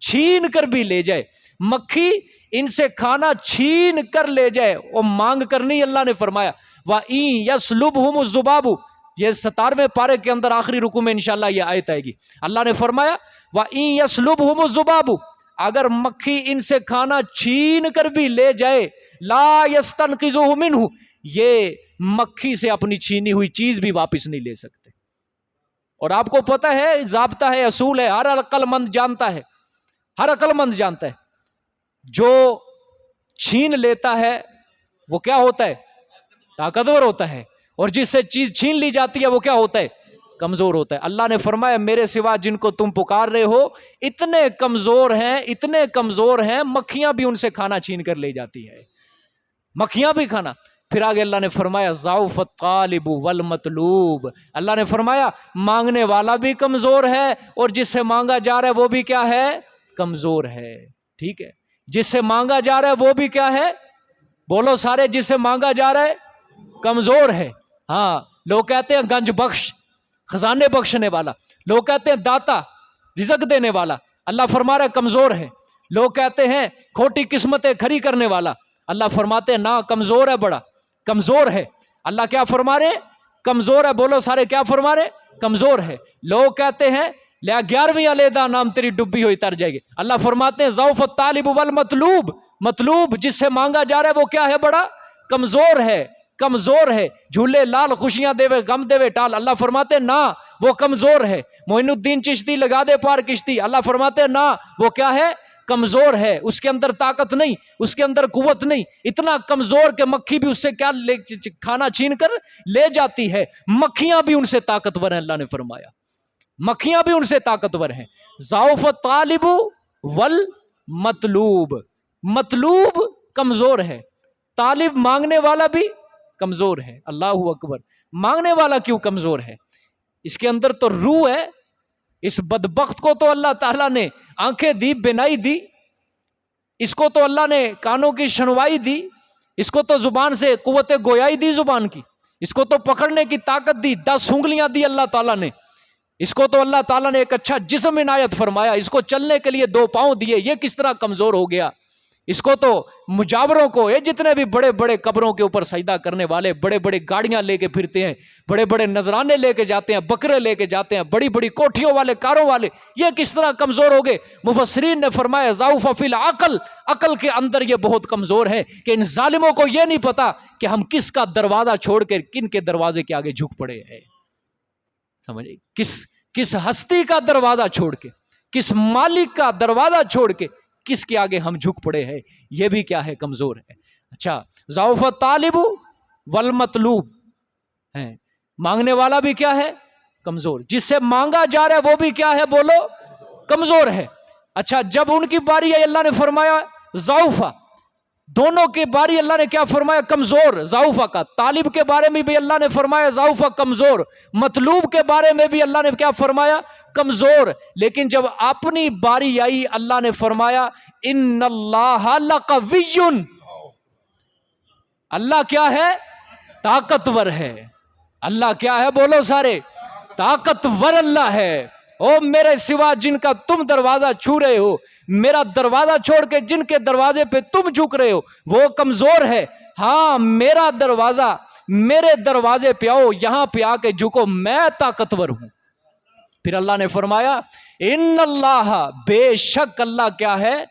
چھین کر بھی لے جائے، مکھی ان سے کھانا چھین کر لے جائے، وہ مانگ کر نہیں، اللہ نے فرمایا وَإِن يَسْلُبْهُمُ الذُّبَابُ، یہ 17ویں پارے کے اندر آخری رکوع میں انشاءاللہ یہ آیت آئے گی۔ اللہ نے فرمایا وَإِن يَسْلُبْهُمُ الذُّبَابُ، اگر مکھی ان سے کھانا چھین کر بھی لے جائے، لا يَسْتَنْقِذُهُ مِنْهُ، یہ مکھی سے اپنی چھینی ہوئی چیز بھی واپس نہیں لے سکتے۔ اور آپ کو پتہ ہے ضابطہ ہے، اصول ہے، ہر عقل مند جانتا ہے، ہر عقل مند جانتا ہے جو چھین لیتا ہے وہ کیا ہوتا ہے؟ طاقتور ہوتا ہے، اور جس سے چیز چھین لی جاتی ہے وہ کیا ہوتا ہے؟ کمزور ہوتا ہے۔ اللہ نے فرمایا میرے سوا جن کو تم پکار رہے ہو اتنے کمزور ہیں، اتنے کمزور ہیں، مکھیاں بھی ان سے کھانا چھین کر لے جاتی ہے، مکھیاں بھی کھانا۔ پھر آگے اللہ نے فرمایا ضعف الطالب والمطلوب، اللہ نے فرمایا مانگنے والا بھی کمزور ہے، اور جس سے مانگا جا رہا ہے وہ بھی کیا ہے؟ کمزور ہے۔ ٹھیک ہے، جس سے مانگا جا رہا ہے وہ بھی کیا ہے؟ بولو سارے، جس سے مانگا جا رہا ہے کمزور ہے۔ ہاں، لوگ کہتے ہیں گنج بخش، خزانے بخشنے والا، لوگ کہتے ہیں داتا، رزق دینے والا، اللہ فرما رہا ہے کمزور ہے۔ لوگ کہتے ہیں کھوٹی قسمتیں کھڑی کرنے والا، اللہ فرماتے ہیں نہ، کمزور ہے، بڑا کمزور ہے۔ اللہ کیا فرما رہے ہیں؟ کمزور ہے۔ بولو سارے، کیا فرما رہے ہیں؟ کمزور ہے۔ لوگ کہتے ہیں لیا 11ویں علیحدہ نام تیری ڈبی ہوئی تر جائے گی، اللہ فرماتے ہیں ضعف الطالب والمطلوب، مطلوب جس سے مانگا جا رہا ہے وہ کیا ہے؟ بڑا کمزور ہے، کمزور ہے۔ جھولے لال خوشیاں دے وے غم دے وے ٹال، اللہ فرماتے ہیں نہ، وہ کمزور ہے۔ معین الدین چشتی لگا دے پار کشتی، اللہ فرماتے ہیں نہ، وہ کیا ہے؟ کمزور ہے، اس کے اندر طاقت نہیں، اس کے اندر قوت نہیں، اتنا کمزور کہ مکھی بھی اس سے کیا کھانا چھین کر لے جاتی ہے۔ مکھیاں بھی ان سے طاقتور ہیں، اللہ نے فرمایا مکھیاں بھی ان سے طاقتور ہیں۔ ضعف الطالب والمطلوب، مطلوب کمزور ہے، طالب مانگنے والا بھی کمزور ہے۔ اللہ اکبر، مانگنے والا کیوں کمزور ہے؟ اس کے اندر تو روح ہے۔ اس بدبخت کو تو اللہ تعالیٰ نے آنکھیں دی، بینائی دی، اس کو تو اللہ نے کانوں کی شنوائی دی، اس کو تو زبان سے قوت گویائی دی، زبان کی، اس کو تو پکڑنے کی طاقت دی، 10 انگلیاں دی اللہ تعالیٰ نے، اس کو تو اللہ تعالیٰ نے ایک اچھا جسم عنایت فرمایا، اس کو چلنے کے لیے 2 پاؤں دیے، یہ کس طرح کمزور ہو گیا؟ اس کو تو مجاوروں کو، یہ جتنے بھی بڑے بڑے قبروں کے اوپر سجدہ کرنے والے، بڑے بڑے گاڑیاں لے کے پھرتے ہیں، بڑے بڑے نذرانے لے کے جاتے ہیں، بکرے لے کے جاتے ہیں، بڑی بڑی کوٹھیوں والے، کاروں والے، یہ کس طرح کمزور ہو گئے؟ مفسرین نے فرمایا ضعف فی العقل، عقل کے اندر یہ بہت کمزور ہے کہ ان ظالموں کو یہ نہیں پتا کہ ہم کس کا دروازہ چھوڑ کر کن کے دروازے کے آگے جھک پڑے ہیں۔ سمجھے؟ کس ہستی کا دروازہ چھوڑ کے، کس مالک کا دروازہ چھوڑ کے کس کے آگے ہم جھک پڑے ہیں، یہ بھی کیا ہے؟ کمزور ہے۔ اچھا، ضعف الطالب والمطلوب ہے، مانگنے والا بھی کیا ہے؟ کمزور، جس سے مانگا جا رہا ہے وہ بھی کیا ہے؟ بولو، کمزور ہے۔ اچھا، جب ان کی باری آئی اللہ نے فرمایا ضعف، دونوں کی باری اللہ نے کیا فرمایا؟ کمزور، ضعوفہ کا۔ طالب کے بارے میں بھی اللہ نے فرمایا ضعوفہ، کمزور۔ مطلوب کے بارے میں بھی اللہ نے کیا فرمایا؟ کمزور۔ لیکن جب اپنی باری آئی اللہ نے فرمایا ان اللہ لقوی، اللہ کیا ہے؟ طاقتور ہے۔ اللہ کیا ہے؟ بولو سارے، طاقتور اللہ ہے۔ او میرے سوا جن کا تم دروازہ چھو رہے ہو، میرا دروازہ چھوڑ کے جن کے دروازے پہ تم جھک رہے ہو وہ کمزور ہے۔ ہاں میرا دروازہ، میرے دروازے پہ آؤ، یہاں پہ آ کے جھکو، میں طاقتور ہوں۔ پھر اللہ نے فرمایا ان اللہ، بے شک اللہ کیا ہے؟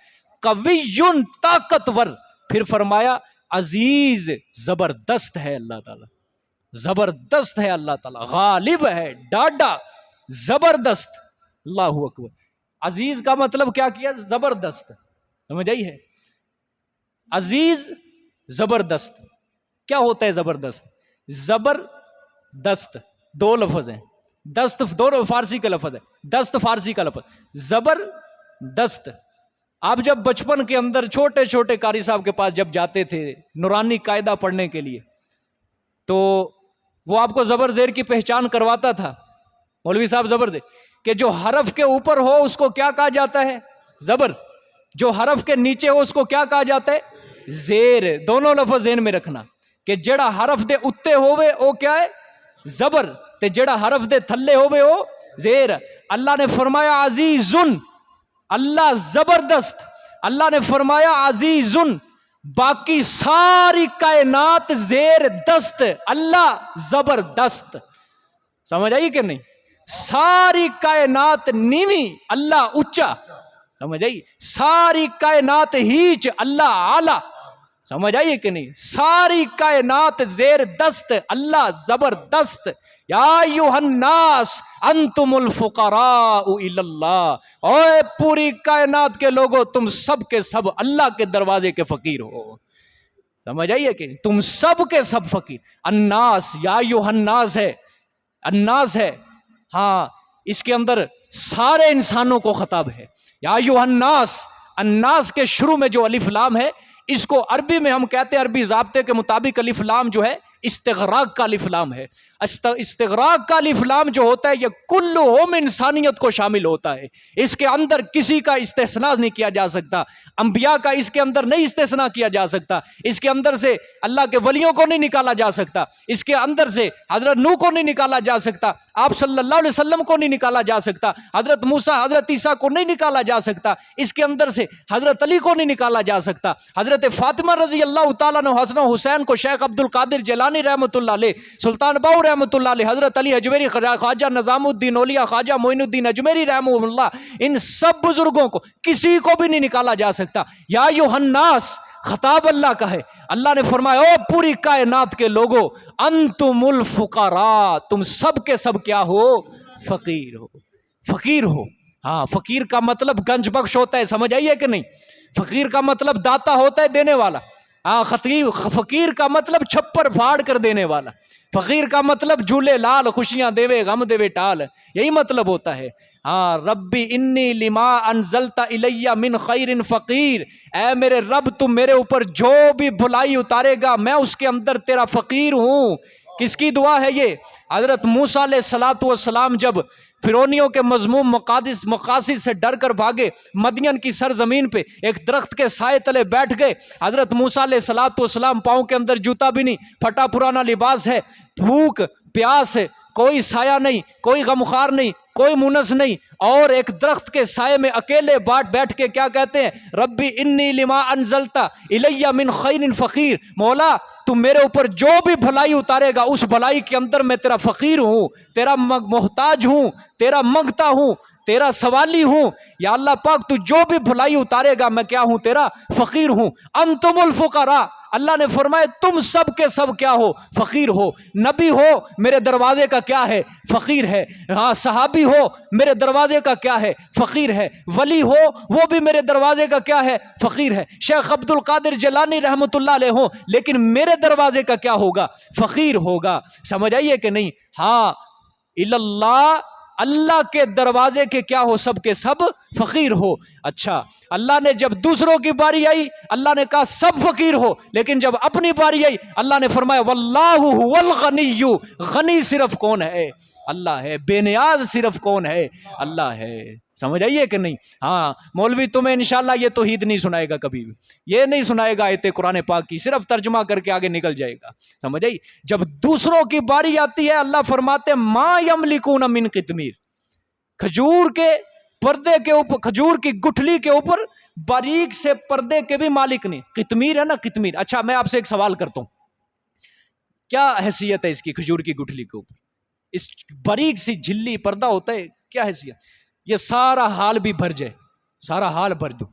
قوی، طاقتور۔ پھر فرمایا عزیز، زبردست ہے اللہ تعالیٰ، زبردست ہے اللہ تعالیٰ، غالب ہے، ڈاڈا، زبردست۔ اللہ اکبر۔ عزیز کا مطلب کیا کیا؟ زبردست، سمجھ آئی ہے؟ عزیز، زبردست۔ کیا ہوتا ہے زبردست؟ زبردست دو لفظ ہیں، دست دونوں فارسی کا لفظ ہے، دست فارسی کا لفظ، زبردست۔ آپ جب بچپن کے اندر چھوٹے چھوٹے قاری صاحب کے پاس جب جاتے تھے نورانی قاعدہ پڑھنے کے لیے، تو وہ آپ کو زبر زیر کی پہچان کرواتا تھا مولوی صاحب، زبر زیر، کہ جو حرف کے اوپر ہو اس کو کیا کہا جاتا ہے؟ زبر۔ جو حرف کے نیچے ہو اس کو کیا کہا جاتا ہے؟ زیر۔ دونوں لفظ ذہن میں رکھنا کہ جڑا حرف دے اتے ہوئے وہ کیا ہے؟ زبر، تے جڑا حرف دے تھلے ہوئے وہ زیر۔ اللہ نے فرمایا عزیزن، اللہ زبردست۔ اللہ نے فرمایا عزیزن، باقی ساری کائنات زیر دست، اللہ زبردست۔ سمجھ آئی کہ نہیں؟ ساری کائنات نیوی، اللہ اچا، سمجھ آئی؟ ساری کائنات ہیچ، اللہ اعلیٰ، سمجھ آئیے کہ نہیں؟ ساری کائنات زیر دست، اللہ زبردست۔ یا ایھا الناس انتم الفقراء الی اللہ، اوے پوری کائنات کے لوگوں تم سب کے سب اللہ کے دروازے کے فقیر ہو، سمجھ آئیے کہ تم سب کے سب فقیر۔ الناس، یا ایھا الناس ہے، الناس ہے، ہاں اس کے اندر سارے انسانوں کو خطاب ہے۔ یا ایھا الناس، الناس کے شروع میں جو الف لام ہے اس کو عربی میں ہم کہتے ہیں، عربی ضابطے کے مطابق الف لام جو ہے استغراق کا الف لام ہے۔ استغراق کا الف لام جو ہوتا ہے یہ کلہم انسانیت کو شامل ہوتا ہے، اس کے اندر کسی کا استثناء نہیں کیا جا سکتا، انبیاء کا اس کے اندر نہیں استثناء کیا جا سکتا، اس کے اندر سے اللہ کے ولیوں کو نہیں نکالا جا سکتا، اس کے اندر سے حضرت نوح کو نہیں نکالا جا سکتا، آپ صلی اللہ علیہ وسلم کو نہیں نکالا جا سکتا، حضرت موسیٰ حضرت عیسیٰ کو نہیں نکالا جا سکتا، اس کے اندر سے حضرت علی کو نہیں نکالا جا سکتا، حضرت فاطمہ رضی اللہ تعالیٰ عنہ، حسن و حسین کو شیخ عبد القادر جیلانی رحمۃ اللہ علیہ، سلطان باؤ رحمۃ اللہ علیہ، حضرت علی اجمیری، خواجہ نظام الدین اولیاء، خواجہ معین الدین اجمیری رحمہ اللہ، ان سب بزرگوں کو کسی کو بھی نہیں نکالا جا سکتا۔ یا ایھا الناس، خطاب اللہ کا ہے، اللہ نے فرمایا او پوری کائنات کے لوگوں انتم الفقراء، تم سب کے سب کیا ہو؟ فقیر ہو، فقیر ہو۔ ہاں فقیر کا مطلب گنج بخش ہوتا ہے، سمجھ آئیے کہ نہیں؟ فقیر کا مطلب داتا ہوتا ہے، دینے والا۔ ہاں فقیر کا مطلب چھپر پھاڑ کر دینے والا، فقیر کا مطلب جھولے لال، خوشیاں دیوے غم دیوے ٹال، یہی مطلب ہوتا ہے۔ ہاں ربی انی لما انزلت الی من خیر فقیر، اے میرے رب تم میرے اوپر جو بھی بھلائی اتارے گا میں اس کے اندر تیرا فقیر ہوں۔ کس کی دعا ہے یہ؟ حضرت موسیٰ علیہ السلام جب فرعونیوں کے مذموم مقاصد سے ڈر کر بھاگے، مدین کی سرزمین پہ ایک درخت کے سائے تلے بیٹھ گئے، حضرت موسیٰ علیہ السلام پاؤں کے اندر جوتا بھی نہیں، پھٹا پرانا لباس ہے، بھوک پیاس ہے، کوئی سایہ نہیں، کوئی غمخوار نہیں، کوئی مونس نہیں، اور ایک درخت کے سائے میں اکیلے بیٹھ کے کیا کہتے ہیں؟ ربی انی لما انزلت الی من خیر فقیر، مولا تم میرے اوپر جو بھی بھلائی اتارے گا اس بھلائی کے اندر میں تیرا فقیر ہوں، تیرا محتاج ہوں، تیرا منگتا ہوں، تیرا سوالی ہوں۔ یا اللہ پاک تو جو بھی بھلائی اتارے گا میں کیا ہوں؟ تیرا فقیر ہوں۔ انتم الفقراء، اللہ نے فرمایا تم سب کے سب کیا ہو؟ فقیر ہو۔ نبی ہو میرے دروازے کا کیا ہے؟ فقیر ہے۔ ہاں صحابی ہو میرے دروازے کا کیا ہے؟ فقیر ہے۔ ولی ہو وہ بھی میرے دروازے کا کیا ہے؟ فقیر ہے۔ شیخ عبد القادر جیلانی رحمۃ اللہ علیہ ہوں لیکن میرے دروازے کا کیا ہوگا؟ فقیر ہوگا۔ سمجھ آئیے کہ نہیں؟ ہاں اللہ اللہ کے دروازے کے کیا ہو؟ سب کے سب فقیر ہو۔ اچھا، اللہ نے جب دوسروں کی باری آئی اللہ نے کہا سب فقیر ہو، لیکن جب اپنی باری آئی اللہ نے فرمایا واللہ هو الغنی، غنی صرف کون ہے؟ اللہ ہے۔ بے نیاز صرف کون ہے؟ اللہ ہے۔ سمجھ آئیے کہ نہیں؟ ہاں، مولوی تمہیں انشاءاللہ یہ توحید نہیں سنائے گا، کبھی بھی یہ نہیں سنائے گا آیت قرآن پاک کی، صرف ترجمہ کر کے آگے نکل جائے گا۔ سمجھ آئی؟ جب دوسروں کی باری آتی ہے اللہ فرماتے ہیں ما یملکون من قطمیر، کھجور کے پردے کے اوپر، کھجور کی گٹھلی کے اوپر باریک سے پردے کے بھی مالک نہیں۔ قطمیر ہے نا، قطمیر۔ اچھا میں آپ سے ایک سوال کرتا ہوں، کیا حیثیت ہے اس کی کھجور کی گٹھلی کے اوپر؟ اس باریک سی جھلی پردہ ہوتا ہے، کیا حیثیت؟ یہ سارا حال بھی بھر جائے، سارا حال بھر دو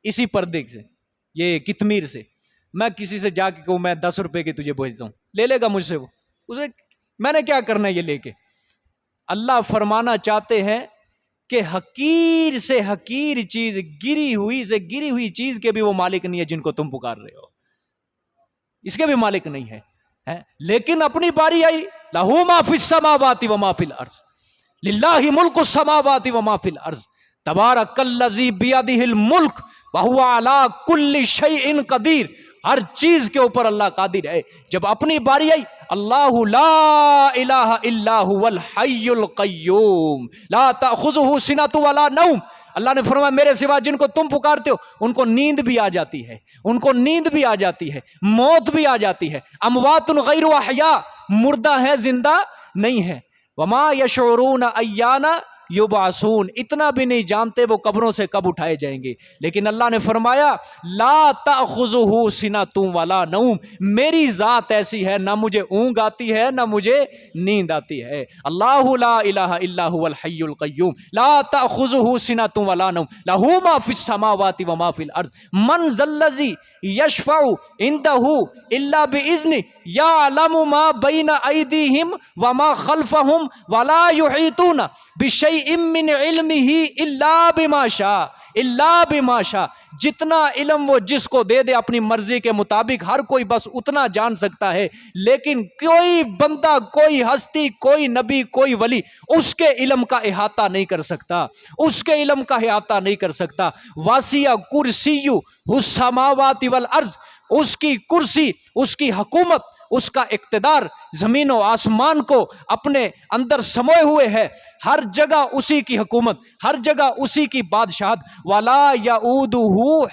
اسی پردے سے، یہ قطمیر سے۔ میں کسی سے جا کے کہوں میں 10 روپے کی تجھے بھیجتا ہوں، لے لے گا مجھ سے وہ؟ اسے میں نے کیا کرنا ہے یہ لے کے؟ اللہ فرمانا چاہتے ہیں کہ حقیر سے حقیر چیز، گری ہوئی سے گری ہوئی چیز کے بھی وہ مالک نہیں ہے جن کو تم پکار رہے ہو، اس کے بھی مالک نہیں ہے۔ لیکن اپنی باری آئی لہو ما فی السماوات و ما فی الارض، للہ ملک السماوات و ما فی الارض، تبارک الذی بیدہ الملک وہو علی کل شیء قدیر، ہر چیز کے اوپر اللہ قادر ہے۔ جب اپنی باری آئی اللہ لا الہ الا هو الحی القیوم لا تأخذہ سنۃ ولا نوم، اللہ نے فرمایا میرے سوا جن کو تم پکارتے ہو ان کو نیند بھی آ جاتی ہے، ان کو نیند بھی آ جاتی ہے، موت بھی آ جاتی ہے۔ اموات غیر احیاء، مردہ ہے زندہ نہیں ہے۔ وما یشعرون ایان یبعثون، اتنا بھی نہیں جانتے وہ قبروں سے کب اٹھائے جائیں گے۔ لیکن اللہ نے فرمایا لا تأخذہ سنۃ ولا نوم، میری ذات ایسی ہے نہ مجھے اونگ آتی ہے نہ مجھے نیند آتی ہے۔ اللہ لا الہ الا هو الحی القیوم لا تأخذہ سنۃ ولا نوم لہ ما فی السماوات و ما فی الارض من ذا الذی یشفع عندہ الا باذنہ یعلم ما بین ایدیہم وما خلفہم ولا یحیطون بشیء من علمہ الا بما شاء، الا بما شاء، جتنا علم وہ جس کو دے دے اپنی مرضی کے مطابق، ہر کوئی بس اتنا جان سکتا ہے، لیکن کوئی بندہ، کوئی ہستی، کوئی نبی، کوئی ولی اس کے علم کا احاطہ نہیں کر سکتا، اس کے علم کا احاطہ نہیں کر سکتا۔ واسع کرسیہ السماوات والارض، اس کی کرسی، اس کی حکومت، اس کا اقتدار زمین و آسمان کو اپنے اندر سموئے ہوئے ہے، ہر جگہ اسی کی حکومت، ہر جگہ اسی کی بادشاہت۔ ولا یعودہ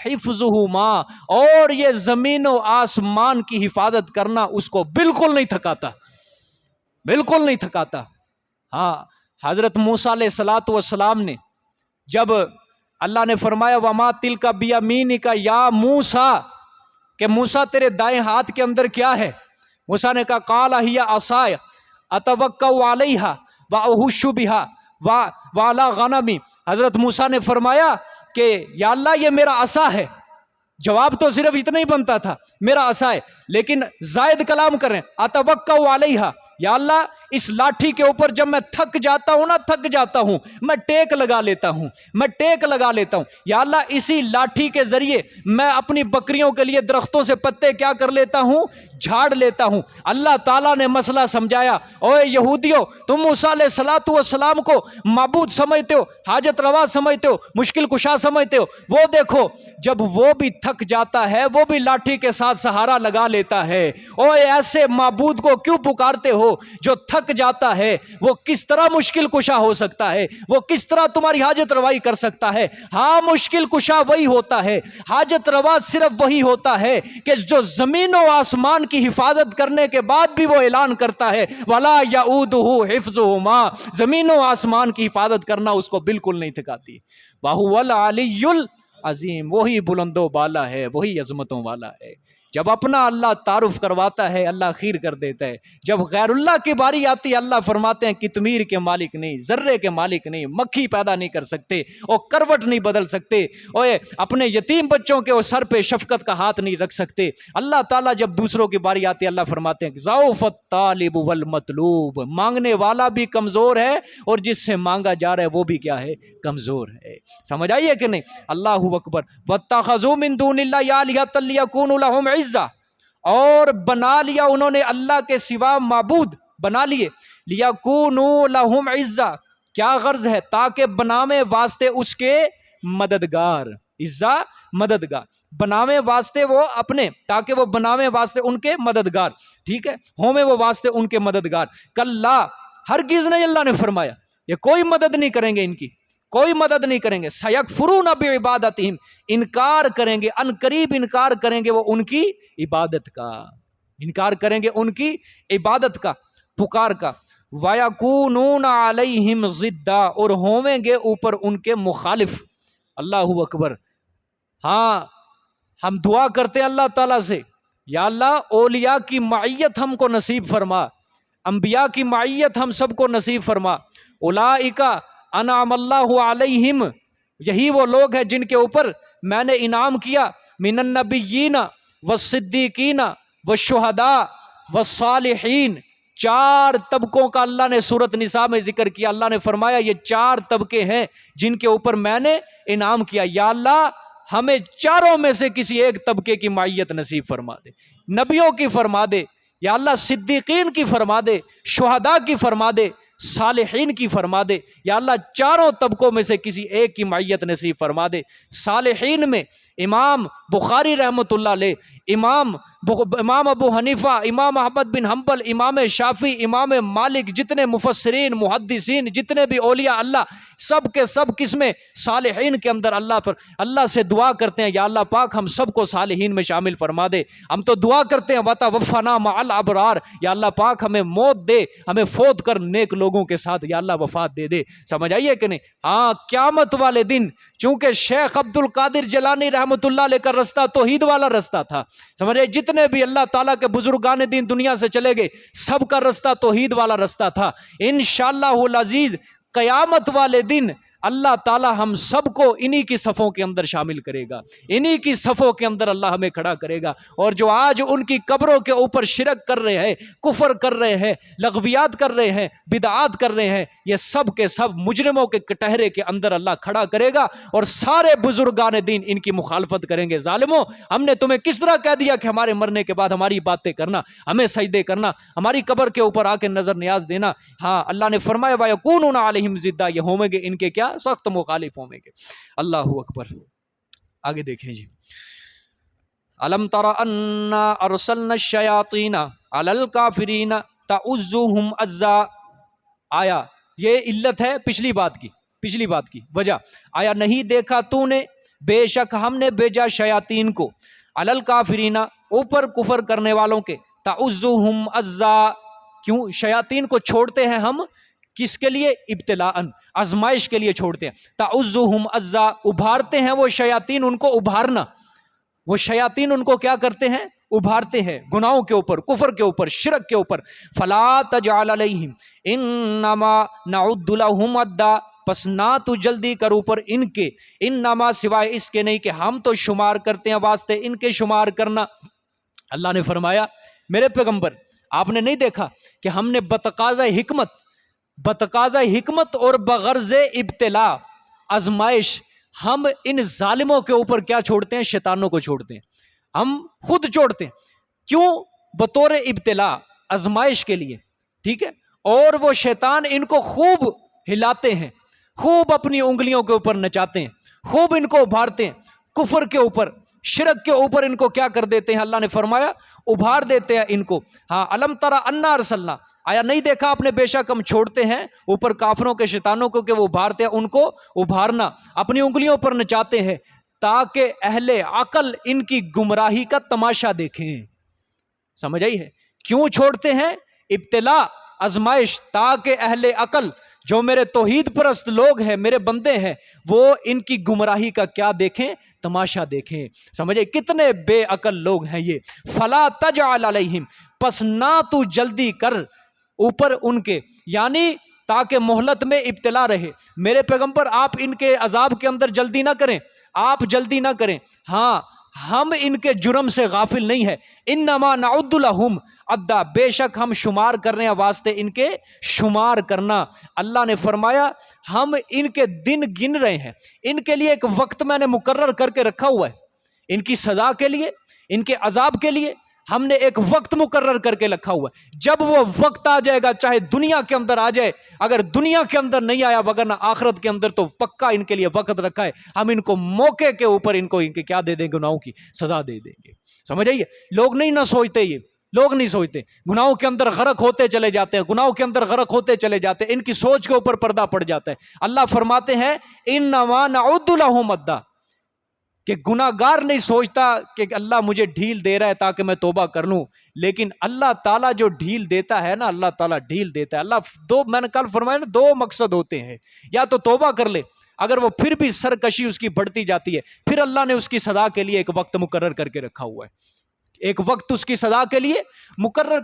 حفظہما، اور یہ زمین و آسمان کی حفاظت کرنا اس کو بالکل نہیں تھکاتا، بالکل نہیں تھکاتا۔ ہاں، حضرت موسیٰ علیہ السلام نے جب اللہ نے فرمایا وما تلک بیمینک یا موسیٰ، کہ موسیٰ تیرے دائیں ہاتھ کے اندر کیا ہے؟ موسیٰ نے کہا قال ہی عصای اتوکأ علیہا واہش بہا وعلی غنمی، حضرت موسیٰ نے فرمایا کہ یا اللہ یہ میرا عصا ہے۔ جواب تو صرف اتنا ہی بنتا تھا میرا عصا ہے، لیکن زائد کلام کریں اتوکأ علیہا، یا اللہ اس لاٹھی کے اوپر جب میں تھک جاتا ہوں نا، تھک جاتا ہوں، میں ٹیک لگا لیتا ہوں، میں ٹیک لگا لیتا ہوں، یا اللہ اسی لاٹھی کے ذریعے میں اپنی بکریوں کے لیے درختوں سے پتے کیا کر لیتا ہوں؟ جھاڑ لیتا ہوں۔ اللہ تعالیٰ نے مسئلہ سمجھایا، اوے یہودیوں تم موسیٰ علیہ السلام کو معبود سمجھتے ہو، حاجت روا سمجھتے ہو، مشکل کشا سمجھتے ہو، وہ دیکھو جب وہ بھی تھک جاتا ہے وہ بھی لاٹھی کے ساتھ سہارا لگا لیتا ہے۔ اوے ایسے معبود کو کیوں پکارتے ہو جو تھک جاتا ہے؟ وہ کس طرح مشکل کشا ہو سکتا ہے؟ وہ کس طرح تمہاری حاجت روائی کر سکتا ہے؟ ہاں مشکل کشا وہی ہوتا ہے، حاجت روا صرف وہی ہوتا ہے کہ جو زمین و آسمان کی حفاظت کرنے کے بعد بھی وہ اعلان کرتا ہے ولا یعودہ حفظہما، زمین و آسمان کی حفاظت کرنا اس کو بالکل نہیں تھکاتی۔ وہو العلی العظیم، وہی بلند و بالا ہے، وہی عظمتوں والا ہے۔ جب اپنا اللہ تعارف کرواتا ہے اللہ خیر کر دیتا ہے، جب غیر اللہ کی باری آتی ہے اللہ فرماتے ہیں قطمیر کے مالک نہیں، ذرے کے مالک نہیں، مکھی پیدا نہیں کر سکتے اور کروٹ نہیں بدل سکتے، اور اپنے یتیم بچوں کے سر پہ شفقت کا ہاتھ نہیں رکھ سکتے۔ اللہ تعالیٰ جب دوسروں کی باری آتی ہے اللہ فرماتے ہیں ضعف الطالب والمطلوب، مانگنے والا بھی کمزور ہے اور جس سے مانگا جا رہا ہے وہ بھی کیا ہے؟ کمزور ہے۔ سمجھ آئیے کہ نہیں؟ اللہ اکبر۔ واتخذوا من دون اللہ آلہۃ لیکونوا لہم عزا، اور بنا لیا انہوں نے اللہ کے سوا معبود بنا لیے، لیکونوا لہم عزا، کیا غرض ہے؟ تاکہ بناویں واسطے اس کے مددگار، عزا مددگار، بناویں واسطے وہ اپنے، تاکہ وہ بناویں واسطے ان کے مددگار، ٹھیک ہے، ہومیں وہ واسطے ان کے مددگار۔ کلا، ہرگز نہیں، اللہ نے فرمایا یہ کوئی مدد نہیں کریں گے، ان کی کوئی مدد نہیں کریں گے۔ سیکفرون بعبادتہم، انکار کریں گے، ان قریب انکار کریں گے وہ ان کی عبادت کا، انکار کریں گے ان کی عبادت کا، پکار کا۔ وَيَكُونُونَ عَلَيْهِمْ ضِدًّا، اور ہویں گے اوپر ان کے مخالف۔ اللہ اکبر۔ ہاں، ہم دعا کرتے ہیں اللہ تعالیٰ سے، یا اللہ اولیاء کی معیت ہم کو نصیب فرما، انبیاء کی معیت ہم سب کو نصیب فرما۔ اولئک انعم اللہ علیہم، یہی وہ لوگ ہیں جن کے اوپر میں نے انعام کیا، من النبیین والصدیقین والشہداء والصالحین، چار طبقوں کا اللہ نے سورۃ نساء میں ذکر کیا۔ اللہ نے فرمایا یہ چار طبقے ہیں جن کے اوپر میں نے انعام کیا، یا اللہ ہمیں چاروں میں سے کسی ایک طبقے کی معیت نصیب فرما دے، نبیوں کی فرما دے، یا اللہ صدیقین کی فرما دے، شہداء کی فرما دے، صالحین کی فرما دے، یا اللہ چاروں طبقوں میں سے کسی ایک کی معیت نصیب فرما دے۔ صالحین میں امام بخاری رحمۃ اللہ علیہ، امام ابو حنیفہ، امام احمد بن حنبل، امام شافعی، امام مالک، جتنے مفسرین محدثین، جتنے بھی اولیاء اللہ، سب کے سب قسمیں صالحین کے اندر اللہ سے دعا کرتے ہیں، یا اللہ پاک ہم سب کو صالحین میں شامل فرما دے۔ ہم تو دعا کرتے ہیں وَتَوَفَّنَا مَعَ الْأَبْرَارِ، یا اللہ پاک ہمیں موت دے، ہمیں فوت کر نیک لوگوں کے ساتھ یا اللہ وفات دے دے۔ سمجھ آئیے کہ نہیں؟ ہاں، قیامت والے دن چونکہ شیخ عبد القادر جیلانی رحمۃ اللہ علیہ کا رستہ توحید والا رستہ تھا، سمجھے، جتنے بھی اللہ تعالیٰ کے بزرگان دین دنیا سے چلے گئے سب کا رستہ توحید والا رستہ تھا۔ انشاءاللہ العزیز قیامت والے دن اللہ تعالی ہم سب کو انہی کی صفوں کے اندر شامل کرے گا، انہی کی صفوں کے اندر اللہ ہمیں کھڑا کرے گا۔ اور جو آج ان کی قبروں کے اوپر شرک کر رہے ہیں، کفر کر رہے ہیں، لغویات کر رہے ہیں، بدعات کر رہے ہیں، یہ سب کے سب مجرموں کے کٹہرے کے اندر اللہ کھڑا کرے گا، اور سارے بزرگان دین ان کی مخالفت کریں گے۔ ظالموں، ہم نے تمہیں کس طرح کہہ دیا کہ ہمارے مرنے کے بعد ہماری باتیں کرنا، ہمیں سجدے کرنا، ہماری قبر کے اوپر آ کے نظر نیاز دینا؟ ہاں، اللہ نے فرمایا وَيَكُونُونَ عَلَيْهِمْ ضِدًّا، یہ ہوں گے ان کے کیا؟ سخت مخالف ہوں گے۔ اللہ اکبر۔ آگے دیکھیں جی، أَلَمْ تَرَ أَنَّا أَرْسَلْنَا الشَّيَاطِينَ عَلَى الْكَافِرِينَ تَعُزُّهُمْ عَزًّا، آیا یہ علت ہے پچھلی بات کی وجہ، آیا نہیں دیکھا تو نے، بے شک ہم نے بھیجا شیاطین کو، عَلَى الْكَافِرِينَ، اوپر کفر کرنے والوں کے، تَعُزُّهُمْ عَزًّا، کیوں شیاطین کو چھوڑتے ہیں ہم؟ کس کے لیے؟ ابتلاءً، آزمائش کے لیے چھوڑتے ہیں۔ تعزهم عزا، ابھارتے ہیں وہ شیاطین ان کو ابھارنا، وہ شیاطین ان کو کیا کرتے ہیں؟ ابھارتے ہیں گناہوں کے اوپر، کفر کے اوپر، شرک کے اوپر۔ فلا تجعل علیہم انما نعد لهم عدا، پس نہ تو جلدی کر اوپر ان کے، انما سوائے اس کے نہیں کہ ہم تو شمار کرتے ہیں واسطے ان کے شمار کرنا۔ اللہ نے فرمایا میرے پیغمبر آپ نے نہیں دیکھا کہ ہم نے بتقاضۂ حکمت اور بغرض ابتلاء، آزمائش، ہم ان ظالموں کے اوپر کیا چھوڑتے ہیں؟ شیطانوں کو چھوڑتے ہیں، ہم خود چھوڑتے ہیں۔ کیوں؟ بطور ابتلاء، آزمائش کے لیے، ٹھیک ہے؟ اور وہ شیطان ان کو خوب ہلاتے ہیں، خوب اپنی انگلیوں کے اوپر نچاتے ہیں، خوب ان کو ابھارتے ہیں، کفر کے اوپر، شرک کے اوپر ان کو کیا کر دیتے ہیں؟ اللہ نے فرمایا ابھار دیتے ہیں ان کو۔ ہاں، الم تری انا ارسلنا، آیا نہیں دیکھا آپ نے بے شک ہم چھوڑتے ہیں اوپر کافروں کے، شیطانوں کو، کہ وہ ابھارتے ہیں، ان کو ابھارنا اپنی انگلیوں پر نچاتے ہیں تاکہ اہل عقل ان کی گمراہی کا تماشا دیکھیں۔ سمجھ آئی ہے؟ کیوں چھوڑتے ہیں؟ ابتلاء، آزمائش، تاکہ اہل عقل جو میرے توحید پرست لوگ ہیں، میرے بندے ہیں، وہ ان کی گمراہی کا کیا دیکھیں؟ تماشا دیکھیں۔ سمجھے کتنے بے عقل لوگ ہیں یہ۔ فلا تجعل علیہم، پس نہ تو جلدی کر اوپر ان کے، یعنی تاکہ مہلت میں ابتلا رہے۔ میرے پیغمبر آپ ان کے عذاب کے اندر جلدی نہ کریں، آپ جلدی نہ کریں۔ ہاں، ہم ان کے جرم سے غافل نہیں ہے۔ انما نعد لهم عدا، بے شک ہم شمار کر رہے ہیں واسطے ان کے شمار کرنا۔ اللہ نے فرمایا ہم ان کے دن گن رہے ہیں، ان کے لیے ایک وقت میں نے مقرر کر کے رکھا ہوا ہے، ان کی سزا کے لیے، ان کے عذاب کے لیے۔ ہم نے ایک وقت مقرر کر کے رکھا ہوا ہے، جب وہ وقت آ جائے گا چاہے دنیا کے اندر آ جائے، اگر دنیا کے اندر نہیں آیا وگرنہ آخرت کے اندر تو پکا ان کے لیے وقت رکھا ہے، ہم ان کو موقع کے اوپر ان کے کیا دے دیں گے، گناہوں کی سزا دے دیں گے. سمجھ آئیے؟ لوگ نہیں نہ سوچتے، یہ لوگ نہیں سوچتے، گناہوں کے اندر غرق ہوتے چلے جاتے ہیں، گناہوں کے اندر غرق ہوتے چلے جاتے ہیں، ان کی سوچ کے اوپر پردہ پڑ جاتا ہے. اللہ فرماتے ہیں انما نعد لهم مدا، کہ گناہگار نہیں سوچتا کہ اللہ مجھے ڈھیل دے رہا ہے تاکہ میں توبہ کر لوں، لیکن اللہ تعالیٰ جو ڈھیل دیتا ہے نا، اللہ تعالیٰ ڈھیل دیتا ہے. اللہ میں نے کل فرمایا نا، دو مقصد ہوتے ہیں، یا تو توبہ کر لے، اگر وہ پھر بھی سرکشی اس کی بڑھتی جاتی ہے، پھر اللہ نے اس کی سزا کے لیے ایک وقت مقرر کر کے رکھا ہوا ہے، ایک وقت اس کی سزا کے لیے مقرر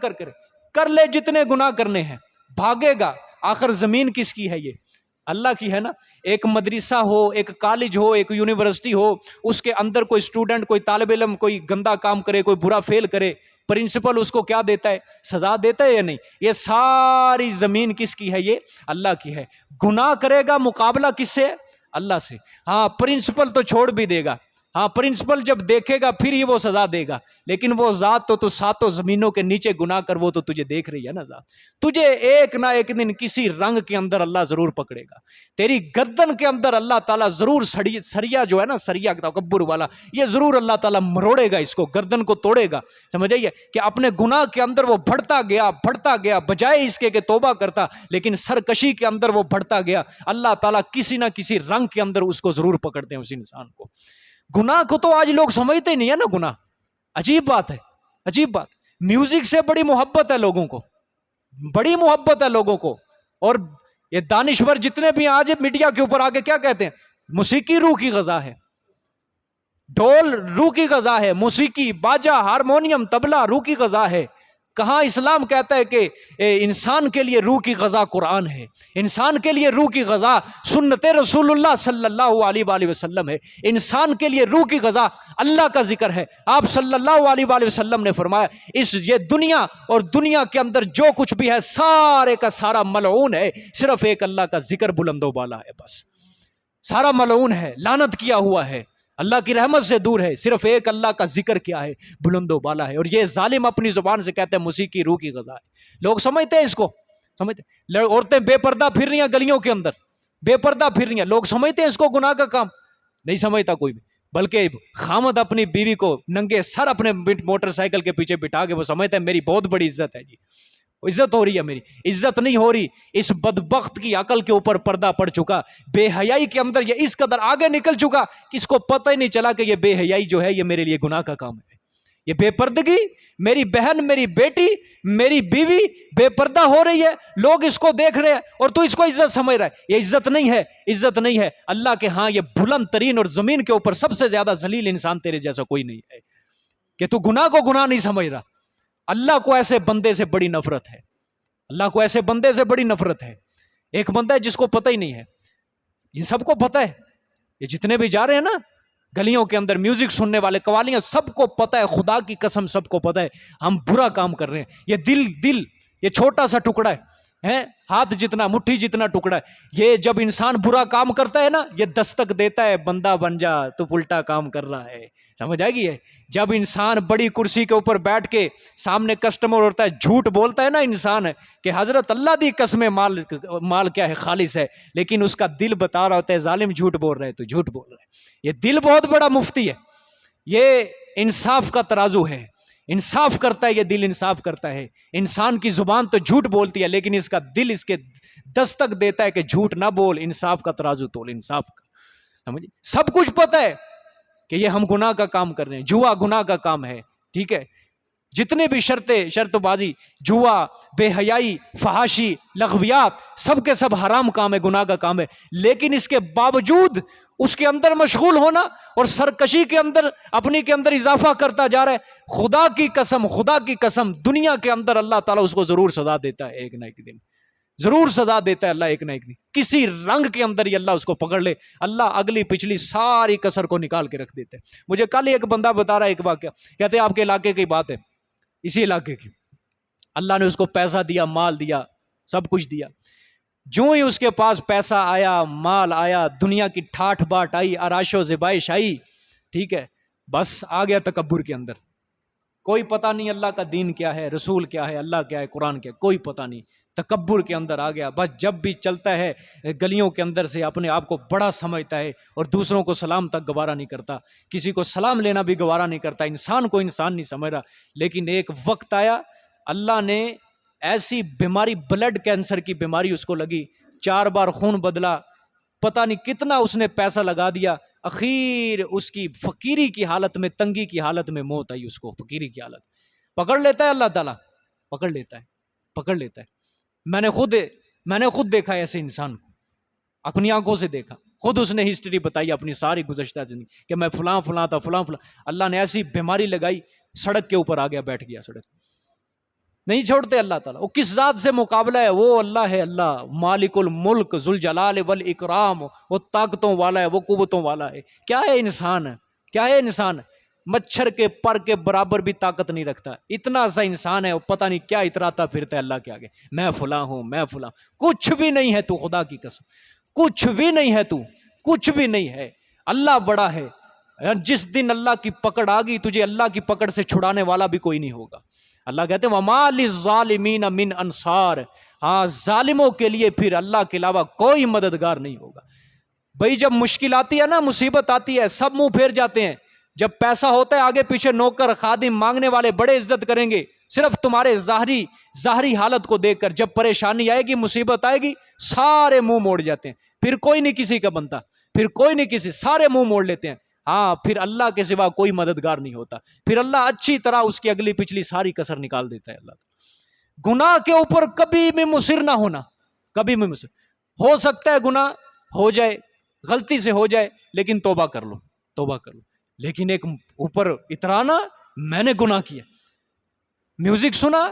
کر لے جتنے گناہ کرنے ہیں، بھاگے گا. آخر زمین کس کی ہے؟ یہ اللہ کی ہے نا. ایک مدرسہ ہو، ایک کالج ہو، ایک یونیورسٹی ہو، اس کے اندر کوئی اسٹوڈنٹ، کوئی طالب علم کوئی گندا کام کرے، کوئی برا فیل کرے، پرنسپل اس کو کیا دیتا ہے؟ سزا دیتا ہے یا نہیں؟ یہ ساری زمین کس کی ہے؟ یہ اللہ کی ہے. گناہ کرے گا، مقابلہ کس سے؟ اللہ سے. ہاں پرنسپل تو چھوڑ بھی دے گا، ہاں پرنسپل جب دیکھے گا پھر ہی وہ سزا دے گا، لیکن وہ ذات تو ساتوں زمینوں کے نیچے گناہ کر وہ تو تجھے دیکھ رہی ہے نا ذات. تجھے ایک نہ ایک دن کسی رنگ کے اندر اللہ ضرور پکڑے گا. تیری گردن کے اندر اللہ تعالیٰ ضرور سریا جو ہے نا، سریا تکبر والا، یہ ضرور اللہ تعالیٰ مروڑے گا، اس کو گردن کو توڑے گا. سمجھ آئیے کہ اپنے گناہ کے اندر وہ بڑھتا گیا بجائے اس کے کہ توبہ کرتا، لیکن سرکشی کے اندر وہ بڑھتا گیا. اللہ تعالیٰ کسی نہ کسی رنگ کے اندر اس کو ضرور پکڑتے ہیں، اس انسان کو. گناہ کو تو آج لوگ سمجھتے نہیں ہے نا. گناہ عجیب بات ہے، عجیب بات. میوزک سے بڑی محبت ہے لوگوں کو، بڑی محبت ہے لوگوں کو. اور یہ دانشور جتنے بھی آج میڈیا کے اوپر آگے کیا کہتے ہیں؟ موسیقی روح کی غذا ہے، ڈھول روح کی غذا ہے، موسیقی، باجا، ہارمونیم، طبلہ روح کی غذا ہے. کہاں اسلام کہتا ہے کہ انسان کے لیے روح کی غذا قرآن ہے، انسان کے لیے روح کی غذا سنت رسول اللہ صلی اللہ علیہ وآلہ وسلم ہے، انسان کے لیے روح کی غذا اللہ کا ذکر ہے. آپ صلی اللہ علیہ وآلہ وسلم نے فرمایا یہ دنیا اور دنیا کے اندر جو کچھ بھی ہے سارے کا سارا ملعون ہے، صرف ایک اللہ کا ذکر بلند و بالا ہے. بس سارا ملعون ہے، لعنت کیا ہوا ہے، اللہ کی رحمت سے دور ہے. صرف ایک اللہ کا ذکر کیا ہے، بلند و بالا ہے. اور یہ ظالم اپنی زبان سے کہتے ہیں موسیقی روح کی غذا ہے. لوگ سمجھتے ہیں اس کو، سمجھتے. عورتیں بے پردہ پھر رہی ہیں گلیوں کے اندر، بے پردہ پھر رہی ہیں، لوگ سمجھتے ہیں اس کو گناہ کا کام؟ نہیں سمجھتا کوئی بھی. بلکہ خامد اپنی بیوی کو ننگے سر اپنے موٹر سائیکل کے پیچھے بٹھا کے وہ سمجھتا ہے میری بہت بڑی عزت ہے. جی عزت ہو رہی ہے، میری عزت نہیں ہو رہی. اس بدبخت کی عقل کے اوپر پردہ پڑ چکا، بے حیائی کے اندر یہ اس قدر آگے نکل چکا کہ اس کو پتہ ہی نہیں چلا کہ یہ بے حیائی جو ہے یہ میرے لیے گناہ کا کام ہے. یہ بے پردگی، میری بہن، میری بیٹی، میری بیوی بے پردہ ہو رہی ہے، لوگ اس کو دیکھ رہے ہیں اور تو اس کو عزت سمجھ رہا ہے. یہ عزت نہیں ہے، عزت نہیں ہے. اللہ کے ہاں یہ بلند ترین اور زمین کے اوپر سب سے زیادہ ذلیل انسان تیرے جیسا کوئی نہیں ہے کہ تو گناہ کو گناہ نہیں سمجھ رہا. اللہ کو ایسے بندے سے بڑی نفرت ہے، اللہ کو ایسے بندے سے بڑی نفرت ہے. ایک بندہ ہے جس کو پتہ ہی نہیں ہے، یہ سب کو پتہ ہے، یہ جتنے بھی جا رہے ہیں نا گلیوں کے اندر میوزک سننے والے، قوالیاں، سب کو پتہ ہے، خدا کی قسم سب کو پتہ ہے ہم برا کام کر رہے ہیں. یہ دل یہ چھوٹا سا ٹکڑا ہے، ہاتھ جتنا، مٹھی جتنا ٹکڑا ہے. یہ جب انسان برا کام کرتا ہے نا، یہ دستک دیتا ہے بندہ بن جا، تو الٹا کام کر رہا ہے. سمجھ آئے گی؟ ہے جب انسان بڑی کرسی کے اوپر بیٹھ کے سامنے کسٹمر ہوتا ہے، جھوٹ بولتا ہے نا انسان کہ حضرت اللہ دی قسم مال کیا ہے، خالص ہے، لیکن اس کا دل بتا رہا ہوتا ہے ظالم جھوٹ بول رہے تو جھوٹ بول رہے. یہ دل بہت بڑا مفتی ہے، یہ انصاف کا ترازو ہے، انصاف کرتا ہے یہ دل، انصاف کرتا ہے. انسان کی زبان تو جھوٹ بولتی ہے لیکن اس کا دل اس کے دستک دیتا ہے کہ جھوٹ نہ بول، انصاف کا ترازو تول، انصاف کا. سمجھ؟ سب کچھ پتہ ہے کہ یہ ہم گناہ کا کام کر رہے ہیں، جوا گناہ کا کام ہے. ٹھیک ہے، جتنے بھی شرط بازی، جوا، بے حیائی، فحاشی، لغویات، سب کے سب حرام کام ہے، گناہ کا کام ہے. لیکن اس کے باوجود اس کے اندر مشغول ہونا اور سرکشی کے اندر اپنی کے اندر اضافہ کرتا جا رہا ہے. خدا کی قسم دنیا کے اندر اللہ تعالیٰ اس کو ضرور سزا دیتا ہے، ایک نہ ایک دن ضرور سزا دیتا ہے اللہ، ایک نہ ایک دن کسی رنگ کے اندر ہی اللہ اس کو پکڑ لے، اللہ اگلی پچھلی ساری کسر کو نکال کے رکھ دیتے. مجھے کل ایک بندہ بتا رہا ہے ایک واقعہ، کہتے ہیں آپ کے علاقے کی بات ہے، اسی علاقے کی، اللہ نے اس کو پیسہ دیا، مال دیا، سب کچھ دیا. جو ہی اس کے پاس پیسہ آیا، مال آیا، دنیا کی ٹھاٹھ باٹ آئی، آرائش و زیبائش آئی، ٹھیک ہے، بس آ گیا تکبر کے اندر. کوئی پتہ نہیں اللہ کا دین کیا ہے، رسول کیا ہے، اللہ کیا ہے، قرآن کیا ہے، کوئی پتہ نہیں، تکبر کے اندر آ گیا، بس جب بھی چلتا ہے گلیوں کے اندر سے اپنے آپ کو بڑا سمجھتا ہے اور دوسروں کو سلام تک گوارا نہیں کرتا، کسی کو سلام لینا بھی گوارا نہیں کرتا، انسان کو انسان نہیں سمجھ رہا۔ لیکن ایک وقت آیا، اللہ نے ایسی بیماری، بلڈ کینسر کی بیماری اس کو لگی، 4 بار خون بدلا، پتہ نہیں کتنا اس نے پیسہ لگا دیا، اخیر اس کی فقیری کی حالت میں، تنگی کی حالت میں موت آئی اس کو، فقیری کی حالت۔ پکڑ لیتا ہے اللہ تعالیٰ، پکڑ لیتا ہے، پکڑ لیتا ہے۔ میں نے خود دیکھا ایسے انسان کو، اپنی آنکھوں سے دیکھا، خود اس نے ہسٹری بتائی اپنی ساری گزشتہ زندگی کہ میں فلاں فلاں تھا، فلاں فلاں، اللہ نے ایسی بیماری لگائی، سڑک کے اوپر آ گیا، بیٹھ گیا سڑک۔ نہیں چھوڑتے اللہ تعالیٰ۔ وہ کس ذات سے مقابلہ ہے؟ وہ اللہ ہے، اللہ مالک الملک ذوالجلال والاکرام، وہ طاقتوں والا ہے، وہ قوتوں والا ہے۔ کیا ہے انسان؟ کیا ہے انسان؟ مچھر کے پر کے برابر بھی طاقت نہیں رکھتا، اتنا سا انسان ہے، وہ پتہ نہیں کیا اتراتا پھرتا ہے اللہ کے آگے، میں فلاں ہوں، میں فلاں۔ کچھ بھی نہیں ہے تو، خدا کی قسم کچھ بھی نہیں ہے تو، کچھ بھی نہیں ہے۔ اللہ بڑا ہے۔ جس دن اللہ کی پکڑ آ گئی تجھے، اللہ کی پکڑ سے چھڑانے والا بھی کوئی نہیں ہوگا۔ اللہ کہتے ہیں وَمَا لِلظَّالِمِينَ مِنْ أَنصَارٍ، ہاں ظالموں کے لیے پھر اللہ کے علاوہ کوئی مددگار نہیں ہوگا۔ بھئی جب مشکل آتی ہے نا، مصیبت آتی ہے، سب منہ پھیر جاتے ہیں۔ جب پیسہ ہوتا ہے آگے پیچھے نوکر خادم مانگنے والے بڑے عزت کریں گے، صرف تمہارے ظاہری حالت کو دیکھ کر۔ جب پریشانی آئے گی، مصیبت آئے گی، سارے منہ موڑ جاتے ہیں، پھر کوئی نہیں کسی کا بنتا، پھر کوئی نہیں کسی، سارے منہ موڑ لیتے ہیں۔ ہاں پھر اللہ کے سوا کوئی مددگار نہیں ہوتا، پھر اللہ اچھی طرح اس کی اگلی پچھلی ساری کسر نکال دیتا ہے اللہ۔ گناہ کے اوپر کبھی بھی مصر نہ ہونا، کبھی بھی مصر۔ ہو سکتا ہے گناہ ہو جائے، غلطی سے ہو جائے، لیکن توبہ کر لو، توبہ کر لو۔ لیکن ایک اوپر اترانا، میں نے گناہ کیا، میوزک سنا،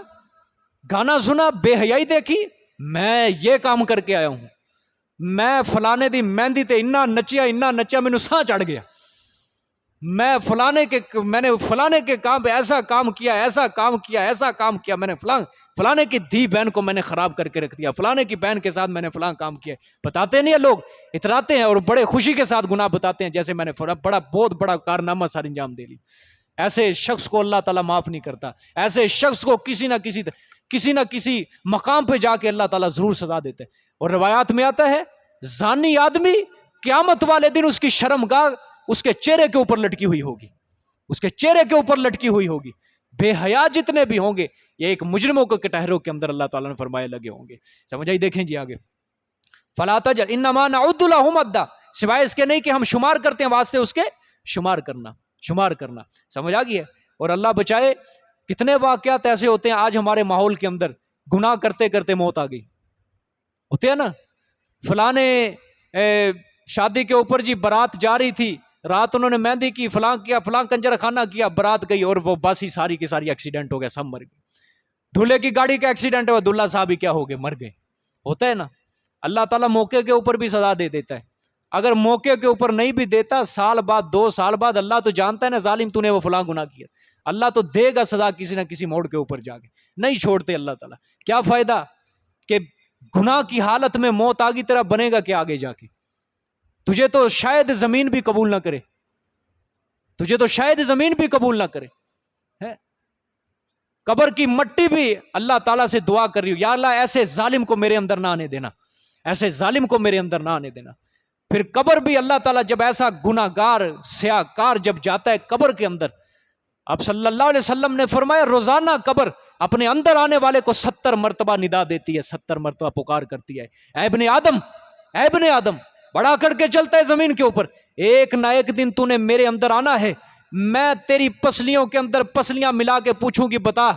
گانا سنا، بے حیائی دیکھی، میں یہ کام کر کے آیا ہوں، میں فلانے دی مہندی تے اتنا نچیا مینوں ساہ چڑھ گیا، میں نے فلانے کے کام پہ ایسا کام کیا، میں نے فلانے کی دھی بہن کو میں نے خراب کر کے رکھ دیا، فلانے کی بہن کے ساتھ میں نے فلاں کام کیا۔ بتاتے نہیں ہیں لوگ، اتراتے ہیں اور بڑے خوشی کے ساتھ گناہ بتاتے ہیں، جیسے میں نے بہت بڑا کارنامہ سر انجام دے لی۔ ایسے شخص کو اللہ تعالیٰ معاف نہیں کرتا، ایسے شخص کو کسی نہ کسی مقام پہ جا کے اللہ تعالیٰ ضرور سزا دیتے ہیں۔ اور روایات میں آتا ہے زانی آدمی قیامت والے دن اس کی شرمگاہ اس کے چہرے کے اوپر لٹکی ہوئی ہوگی، اس کے چہرے کے اوپر لٹکی ہوئی ہوگی۔ بے حیا جتنے بھی ہوں گے یہ ایک مجرموں کے کٹہروں کے اندر اللہ تعالیٰ نے فرمایا لگے ہوں گے۔ سمجھ آئی؟ دیکھیں جی آگے، فَلَا تَجْعَلْ إِنَّمَا نَعُدُّ لَهُمْ عَدًّا، سوائے اس کے نہیں کہ ہم شمار کرتے ہیں، واسطے اس کے شمار کرنا۔ سمجھ آ گئی ہے؟ اور اللہ بچائے، کتنے واقعات ایسے ہوتے ہیں آج ہمارے ماحول کے اندر، گناہ کرتے کرتے موت آ گئی، ہوتے ہیں نا۔ فلانے شادی کے اوپر جی برات جا رہی تھی، رات انہوں نے مہندی کی، فلاں کیا، فلاں کنجر خانہ کیا، برات گئی اور وہ باسی ساری کی ساری ایکسیڈنٹ ہو گیا، سب مر گئے۔ دولہے کی گاڑی کا ایکسیڈنٹ ہوا، دلہا صاحب ہی کیا ہو گئے، مر گئے۔ ہوتا ہے نا۔ اللہ تعالیٰ موقع کے اوپر بھی سزا دے دیتا ہے، اگر موقع کے اوپر نہیں بھی دیتا، سال بعد 2 سال بعد اللہ تو جانتا ہے نا ظالم تو نے وہ فلاں گناہ کیا، اللہ تو دے گا سزا کسی نہ کسی موڑ کے اوپر جا کے، نہیں چھوڑتے اللہ تعالیٰ۔ کیا فائدہ کہ گناہ کی حالت میں موت آگی، تیرا بنے گا کہ آگے جا کے؟ تجھے تو شاید زمین بھی قبول نہ کرے، تجھے تو شاید زمین بھی قبول نہ کرے، قبر کی مٹی بھی اللہ تعالیٰ سے دعا کر رہی ہو، یا اللہ ایسے ظالم کو میرے اندر نہ آنے دینا، ایسے ظالم کو میرے اندر نہ آنے دینا۔ پھر قبر بھی اللہ تعالیٰ جب ایسا گناہ گار سیاہ کار جب جاتا ہے قبر کے اندر، اب صلی اللہ علیہ وسلم نے فرمایا روزانہ قبر اپنے اندر آنے والے کو 70 مرتبہ ندا دیتی ہے، 70 مرتبہ پکار کرتی ہے، اے ابن آدم، اے ابن آدم، بڑا کر کے چلتا ہے زمین کے اوپر، ایک نہ ایک دن تو نے میرے اندر آنا ہے، میں تیری پسلیوں کے اندر پسلیاں ملا کے پوچھوں گی بتا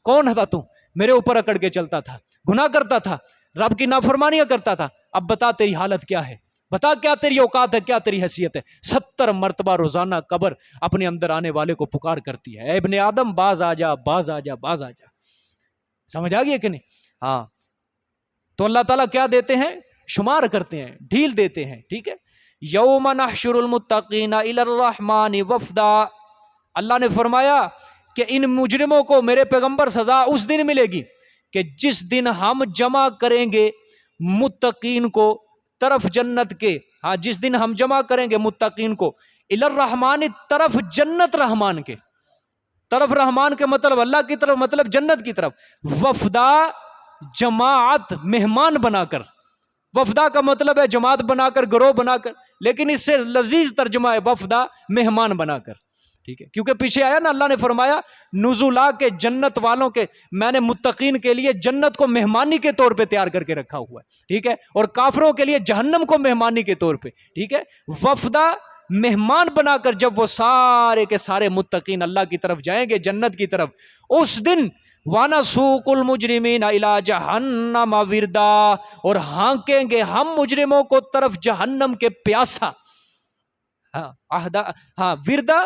کون تھا تو، میرے اوپر اکڑ کے چلتا تھا، گناہ کرتا تھا، رب کی نافرمانیاں کرتا تھا، اب بتا تیری حالت کیا ہے، بتا کیا تیری اوقات ہے، کیا تیری حیثیت ہے۔ 70 مرتبہ روزانہ قبر اپنے اندر آنے والے کو پکار کرتی ہے، اے ابن آدم باز آ جا، باز آ جا، باز آ جا۔ سمجھ آ گئی کہ نہیں؟ ہاں، تو اللہ تعالیٰ کیا دیتے ہیں؟ شمار کرتے ہیں، ڈھیل دیتے ہیں، ٹھیک ہے۔ یوم نحشر المتقین الی الرحمن وفدا، اللہ نے فرمایا کہ ان مجرموں کو میرے پیغمبر سزا اس دن ملے گی کہ جس دن ہم جمع کریں گے متقین کو طرف جنت کے، ہاں جس دن ہم جمع کریں گے متقین کو الی الرحمن طرف جنت رحمان کے، طرف رحمان کے مطلب اللہ کی طرف، مطلب جنت کی طرف. وفدا جماعت مہمان بنا کر، وفدا کا مطلب ہے جماعت بنا کر، گروہ بنا کر، لیکن اس سے لذیذ ترجمہ ہے وفدا مہمان بنا کر. ٹھیک ہے، کیونکہ پیچھے آیا نا اللہ نے فرمایا نزولا کے جنت والوں کے، میں نے متقین کے لیے جنت کو مہمانی کے طور پہ تیار کر کے رکھا ہوا ہے. ٹھیک ہے، اور کافروں کے لیے جہنم کو مہمانی کے طور پہ. ٹھیک ہے، وفدا مہمان بنا کر جب وہ سارے کے سارے متقین اللہ کی طرف جائیں گے، جنت کی طرف، اس دن وَنَسُوقُ الْمُجْرِمِينَ إِلَىٰ جَهَنَّمَ وِرْدًا، اور ہانکیں گے ہم مجرموں کو طرف جہنم کے پیاسا. ہاں وردا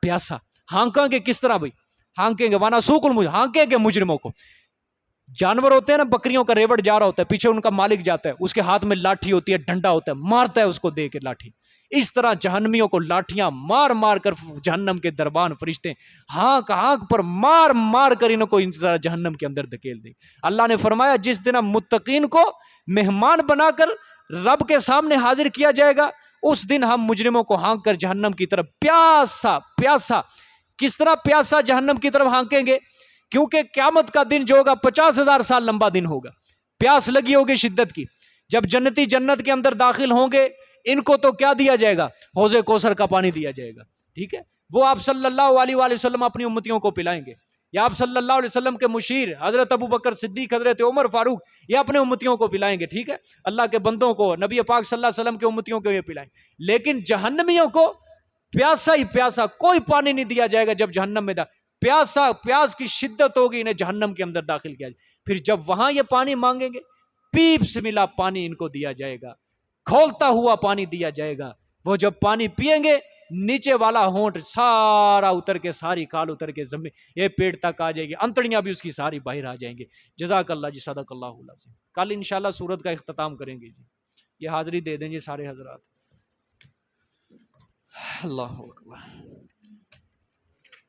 پیاسا. ہانکیں گے کس طرح بھائی؟ ہانکیں گے وَنَسُوقُ الْمُجْرِمِينَ، ہانکیں گے مجرموں کو. جانور ہوتے ہیں نا، بکریوں کا ریوڑ جا رہا ہوتا ہے، پیچھے ان کا مالک جاتا ہے، اس کے ہاتھ میں لاٹھی ہوتی ہے، ڈنڈا ہوتا ہے، مارتا ہے اس کو دے کے لاٹھی. اس طرح جہنمیوں کو لاٹھیاں مار مار کر جہنم کے دربان فرشتے ہانک ہانک پر مار مار کر ان کو اس طرح جہنم کے اندر دھکیل دیں. اللہ نے فرمایا جس دن ہم متقین کو مہمان بنا کر رب کے سامنے حاضر کیا جائے گا، اس دن ہم مجرموں کو ہانک کر جہنم کی طرف پیاسا پیاسا. کس طرح پیاسا جہنم کی طرف ہانکیں گے؟ کیونکہ قیامت کا دن جو ہوگا 50,000 سال لمبا دن ہوگا. پیاس لگی ہوگی شدت کی. جب جنتی جنت کے اندر داخل ہوں گے، ان کو تو کیا دیا جائے گا؟ حوض کوثر کا پانی دیا جائے گا. ٹھیک ہے، وہ آپ صلی اللہ علیہ وآلہ وسلم اپنی امتیوں کو پلائیں گے، یا آپ صلی اللہ علیہ وسلم کے مشیر حضرت ابو بکر صدیق، حضرت عمر فاروق، یہ اپنے امتیوں کو پلائیں گے. ٹھیک ہے، اللہ کے بندوں کو، نبی پاک صلی اللہ علیہ وسلم کے امتیوں کو یہ پلائیں. لیکن جہنمیوں کو پیاسا ہی پیاسا، کوئی پانی نہیں دیا جائے گا. جب جہنم میں پیاسا، پیاس کی شدت ہوگی، انہیں جہنم کے اندر داخل کیا جائے. پھر جب وہاں یہ پانی مانگیں گے، پیپ سے ملا پانی ان کو دیا جائے گا، کھولتا ہوا پانی دیا جائے گا. وہ جب پانی پیئیں گے، نیچے والا ہونٹ سارا اتر کے، ساری کال اتر کے زمین یہ پیٹ تک آ جائے گی، انتڑیاں بھی اس کی ساری باہر آ جائیں گے. جزاک اللہ جی، صدق اللہ العظیم. کل انشاءاللہ سورت کا اختتام کریں گے جی. یہ حاضری دے دیں جی سارے حضرات. اللہ اکبر.